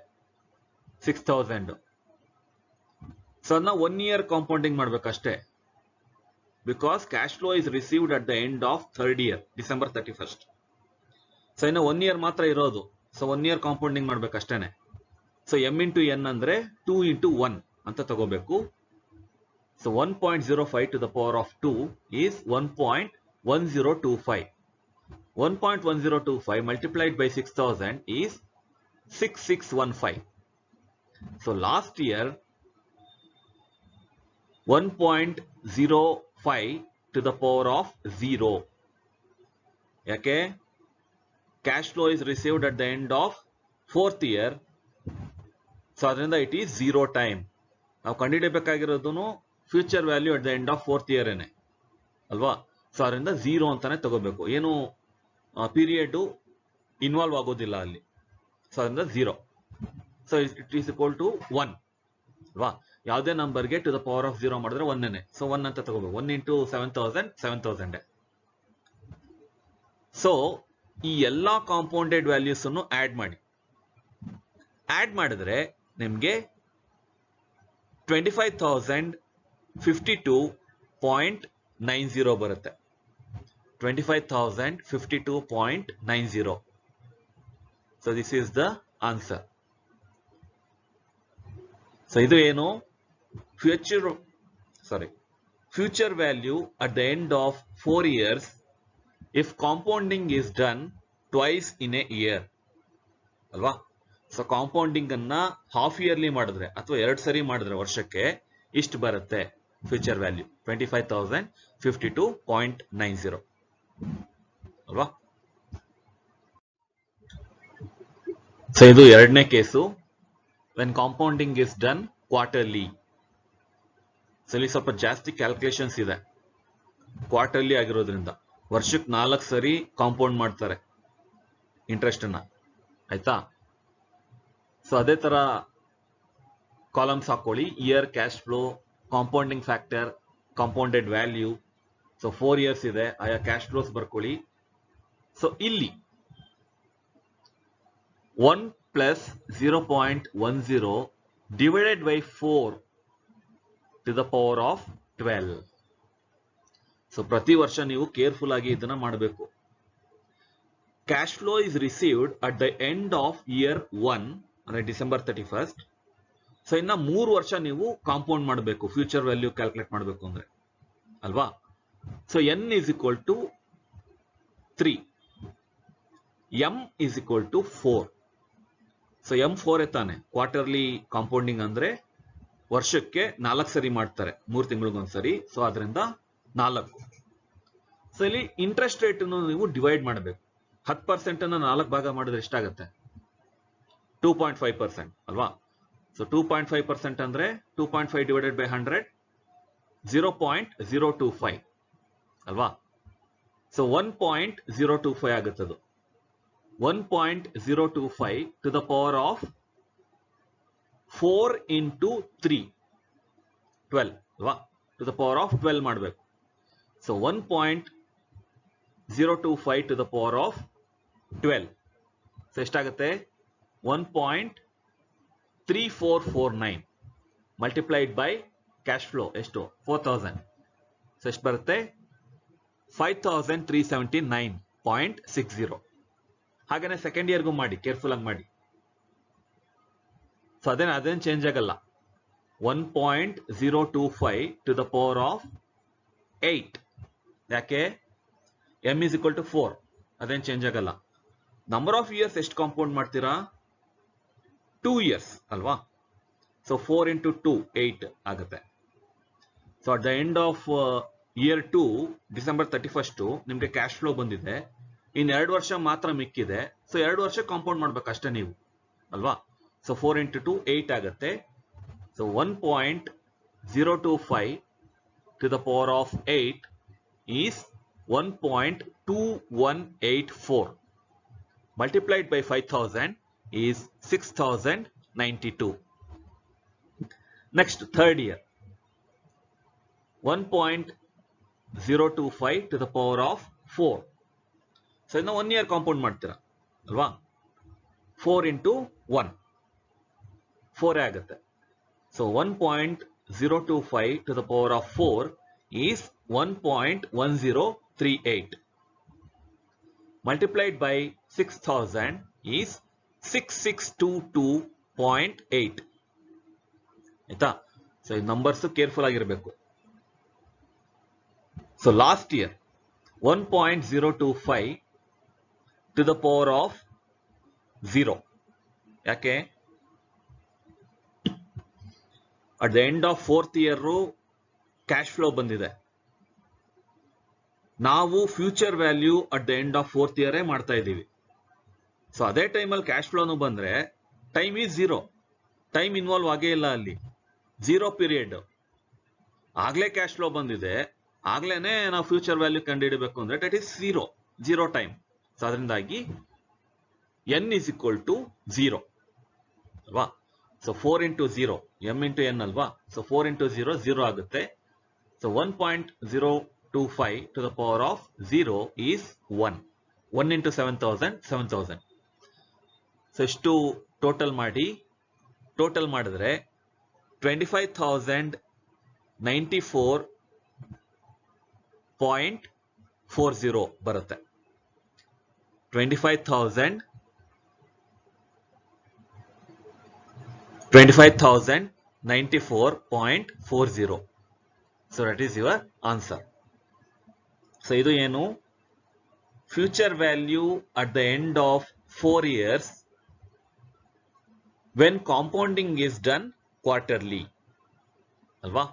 6000. ಸೊ ಅದನ್ನ 1 year ಕಾಂಪೌಂಡಿಂಗ್ ಮಾಡ್ಬೇಕಷ್ಟೇ. Because cash flow is received at the end of third year, December 31st. So ಇನ್ನು 1 year ಮಾತ್ರ ಇರೋದು. ಸೊ 1 year ಕಾಂಪೌಂಡಿಂಗ್ ಮಾಡ್ಬೇಕಷ್ಟೇನೆ. ಸೊ m into n ಅಂದ್ರೆ 2 into 1 ಅಂತ ತಗೋಬೇಕು. So 1.05 to the power of 2 is 1.1025. 1.1025 multiplied by 6000 is 6615. So last year 1.05 to the power of 0. ಯಾಕೆ? Cash flow is received at the end of 4th year. So ಅದರಿಂದ it is 0 time. ನಾವು ಕಂಡುಹಿಡಿಯಬೇಕಾಗಿರೋದು future value at the end of 4th year ಏನೆ ಅಲ್ವಾ? So ಅದರಿಂದ 0 ಅಂತಾನೆ ತಗೋಬೇಕು. ಏನು ಪೀರಿಯಡ್ ಇನ್ವಾಲ್ವ್ ಆಗೋದಿಲ್ಲ ಅಲ್ಲಿ. ಸೊ ಅದರಿಂದ 0. So it is equal to 1 ಅಲ್ವಾ? ಯಾವುದೇ ನಂಬರ್ಗೆ ಟು ದ ಪವರ್ ಆಫ್ 0 ಮಾಡಿದ್ರೆ 1 ಸೊ 1 ಅಂತ ತಗೋಬೇಕು. 1 into 7000 7000. ಸೊ ಈ ಎಲ್ಲಾ ಕಾಂಪೌಂಡೆಡ್ ವ್ಯಾಲ್ಯೂಸ್ ಅನ್ನು ಆಡ್ ಮಾಡಿ. ಆಡ್ ಮಾಡಿದ್ರೆ ನಿಮ್ಗೆ 25,052.90 ಬರುತ್ತೆ. 25,052.90. So this is the answer. So ಇದು ಏನು? Future value at the end of 4 years if compounding is done twice in a year ಅಲ್ವಾ? ಸೊ ಕಾಂಪೌಂಡಿಂಗ್ ಅನ್ನ ಹಾಫ್ ಇಯರ್ಲಿ ಮಾಡಿದ್ರೆ ಅಥವಾ 2 ಸರಿ ಮಾಡಿದ್ರೆ ವರ್ಷಕ್ಕೆ ಇಷ್ಟು ಬರುತ್ತೆ ಫ್ಯೂಚರ್ ವ್ಯಾಲ್ಯೂ 25,052.90 ಅಲ್ವಾ? ಸೊ ಇದು ಎರಡನೇ case. When compounding is done quarterly. So ಇಲ್ಲಿ ಸ್ವಲ್ಪ ಜಾಸ್ತಿ ಕ್ಯಾಲ್ಕುಲೇಷನ್ಸ್ ಇದೆ ಕ್ವಾರ್ಟರ್ಲಿ ಆಗಿರೋದ್ರಿಂದ. ವರ್ಷಕ್ಕೆ 4 ಸರಿ ಕಾಂಪೌಂಡ್ ಮಾಡ್ತಾರೆ ಇಂಟ್ರೆಸ್ಟ್ ಅನ್ನ, ಆಯ್ತಾ? ಸೊ ಅದೇ ತರ ಕಾಲಮ್ಸ್ ಹಾಕೊಳ್ಳಿ. Year, cash flow, compounding factor, compounded value. So 4 years ಇದೆ, ಆಯಾ ಕ್ಯಾಶ್ ಫ್ಲೋಸ್ ಬರ್ಕೊಳ್ಳಿ. ಸೊ ಇಲ್ಲಿ 1 plus 0.10 divided by 4 to the power of 12. So ಪ್ರತಿ ವರ್ಷ ನೀವು ಕೇರ್ಫುಲ್ ಆಗಿ ಇದನ್ನ ಮಾಡಬೇಕು. Cash flow is received at the end of year 1 ಅಂದ್ರೆ ಡಿಸೆಂಬರ್ 31st. ಸೊ ಇನ್ನ 3 ವರ್ಷ ನೀವು ಕಾಂಪೌಂಡ್ ಮಾಡಬೇಕು ಫ್ಯೂಚರ್ ವ್ಯಾಲ್ಯೂ ಕ್ಯಾಲ್ಕುಲೇಟ್ ಮಾಡಬೇಕು ಅಂದ್ರೆ ಅಲ್ವಾ? So n is equal to 3, m is equal to 4. So m 4 ತಾನೆ. ಕ್ವಾರ್ಟರ್ಲಿ ಕಾಂಪೌಂಡಿಂಗ್ ಅಂದ್ರೆ ವರ್ಷಕ್ಕೆ 4 ಸರಿ ಮಾಡ್ತಾರೆ, 3 ತಿಂಗಳಿಗೊಂದ್ಸರಿ. ಸೊ ಅದರಿಂದ 4. ಸೊ ಇಲ್ಲಿ ಇಂಟ್ರೆಸ್ಟ್ ರೇಟ್ ನೀವು ಡಿವೈಡ್ ಮಾಡಬೇಕು. 10% ಅನ್ನ 4 ಭಾಗ ಮಾಡಿದ್ರೆ ಎಷ್ಟಾಗುತ್ತೆ? 2.5% ಅಲ್ವಾ? ಸೊ 2.5% ಅಂದ್ರೆ 2.5 divided by 100 0.025 ಅಲ್ವಾ? So 1.025 ಆಗುತ್ತದು. 1.025 to the power of 4 into 3 12 ಅಲ್ವಾ, to the power of 12 ಮಾಡಬೇಕು. So 1.025 to the power of 12, so ಎಷ್ಟಾಗುತ್ತೆ 1.3449 multiplied by cash flow ಎಷ್ಟು 4000, ಸೊ ಎಷ್ಟು ಬರುತ್ತೆ 5379.60. ಹಾಗೇನೆ ಸೆಕೆಂಡ್ ಇಯರ್ಗೂ ಮಾಡಿ, ಕೇರ್ಫುಲ್ ಆಗಿ ಮಾಡಿ. ಸೊ ಅದೇನು ಚೇಂಜ್ ಆಗಲ್ಲ. 1.025 to the power of 8, ಯಾಕೆ m is equal to 4, ಅದೇನು ಚೇಂಜ್ ಆಗಲ್ಲ. ನಂಬರ್ ಆಫ್ ಇಯರ್ಸ್ ಎಷ್ಟು ಕಾಂಪೌಂಡ್ ಮಾಡ್ತೀರಾ 2 years ಅಲ್ವಾ. ಸೊ 4 into 2 8 ಆಗುತ್ತೆ. So at the end of year 2 December 31 ನಿಮ್ಗೆ ಕ್ಯಾಶ್ ಫ್ಲೋ ಬಂದಿದೆ, ಇನ್ 2 ವರ್ಷ ಮಾತ್ರ ಮಿಕ್ಕಿದೆ. ಸೊ 2 ವರ್ಷ ಕಾಂಪೌಂಡ್ ಮಾಡ್ಬೇಕಷ್ಟೇ ನೀವು ಅಲ್ವಾ. ಸೊ 4 into 2 8 ಆಗುತ್ತೆ. So 1.025 to the power of 8 is 1.2184 multiplied by 5000 is 6092. Next, third year, 1.025 to the power of 4. So ಇನ್ನು 1 year ಕಾಂಪೌಂಡ್ ಮಾಡ್ತೀರಾ ಅಲ್ವಾ. 4 into 1 4 ಆಗುತ್ತೆ. So 1.025 to the power of 4 is 1.1038 multiplied by 6000 is 6622.8. ಆಯ್ತಾ. So ಈ numbers careful ಆಗಿರಬೇಕು. So last year 1.025 to the power of 0, ಯಾಕೆ at the end of 4th year cash flow ಬಂದಿದೆ. ನಾವು future value at the end of 4th year ಮಾಡ್ತಾ ಇದ್ದೀವಿ. So ಅದೇ ಟೈಮಲ್ಲಿ ಕ್ಯಾಶ್ ಫ್ಲೋನು ಬಂದ್ರೆ ಟೈಮ್ ಈಸ್ 0, ಟೈಮ್ ಇನ್ವಾಲ್ವ್ ಆಗೇ ಇಲ್ಲ ಅಲ್ಲಿ, 0 ಪೀರಿಯಡ್. ಆಗ್ಲೇ ಕ್ಯಾಶ್ ಫ್ಲೋ ಬಂದಿದೆ, ಆಗ್ಲೇನೆ ನಾವು ಫ್ಯೂಚರ್ ವ್ಯಾಲ್ಯೂ ಕಂಡುಹಿಡಬೇಕು ಅಂದ್ರೆ ದಟ್ ಈಸ್ 0 ಟೈಮ್. ಸೊ ಅದರಿಂದಾಗಿ n is equal to 0 ಅಲ್ವಾ. So 4 into 0 m into n ಅಲ್ವಾ. ಸೊ 4 into 0 0 ಆಗುತ್ತೆ. So 1.025 to the power of 0 is 1. 1 into 7000 7000. So ಎಷ್ಟು ಟೋಟಲ್ ಮಾಡಿದ್ರೆ 25,094.40 ಬರುತ್ತೆ. 25,094.40. So that is your answer. So ಇದು ಏನು, future value at the end of 4 years when compounding is done quarterly ಅಲ್ವಾ.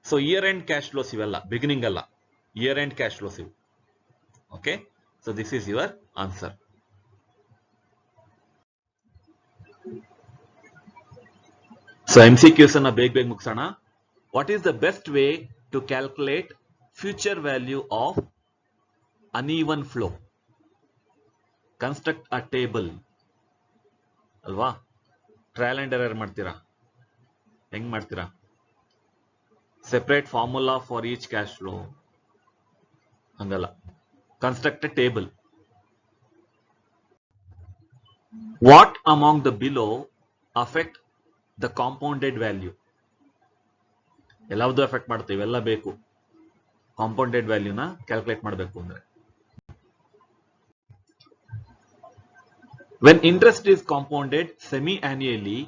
So year end cash flows ಇವೆಲ್ಲ, beginning ಅಲ್ಲ, year end cash flows ಇವು. Okay, so this is your answer. So MCQs ಅನ್ನ ಬೇಗ ಮುಗಿಸೋಣ. What is the best way to calculate future value of uneven flow? Construct a table ಅಲ್ವಾ. Trial and error ಮಾಡ್ತೀರಾ, ಹೆಂಗ್ ಮಾಡ್ತೀರಾ? Separate formula for each cash flow ಹಂಗಲ್ಲ. Construct a table. What among the below affect the compounded value? ಎಲ್ಲಾವುದು effect ಮಾಡ್ತೀವಿ, ಇವೆಲ್ಲ ಬೇಕು compounded ವ್ಯಾಲ್ಯೂನ calculate ಮಾಡಬೇಕು ಅಂದ್ರೆ. When interest is compounded semi-annually,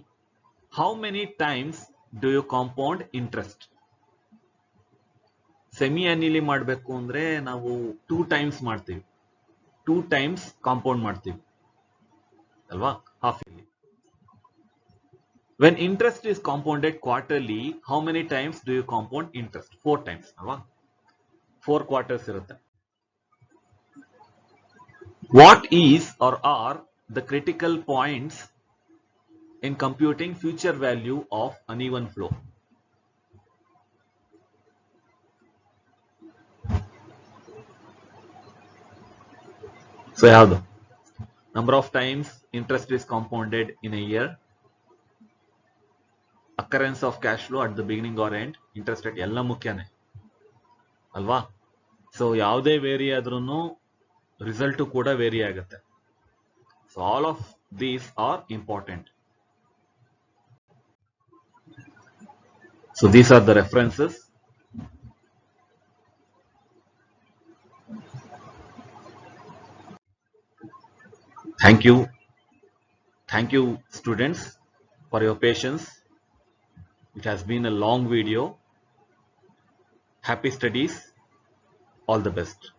how many times do you compound interest? Semi-annually ಮಾಡಬೇಕು ಅಂದ್ರೆ ನಾವು 2 times ಮಾಡ್ತೀವಿ, 2 times ಕಾಂಪೌಂಡ್ ಮಾಡ್ತೀವಿ ಅಲ್ವಾ, half yearly. When interest is compounded quarterly, how many times do you compound interest? 4 times ಅಲ್ವಾ, 4 quarters ಇರುತ್ತೆ. What is or are the critical points in computing future value of uneven flow? So ಯಾವುದು number of times interest is compounded in a year, occurrence of cash flow at the beginning or end, interest rate ಎಲ್ಲ ಮುಖ್ಯನೇ ಅಲ್ವಾ. So ಯಾವುದೇ very ಆದ್ರೂ result ಕೂಡ very ಆಗುತ್ತೆ. So all of these are important. So these are the references. Thank you students for your patience. It has been a long video. Happy studies. All the best.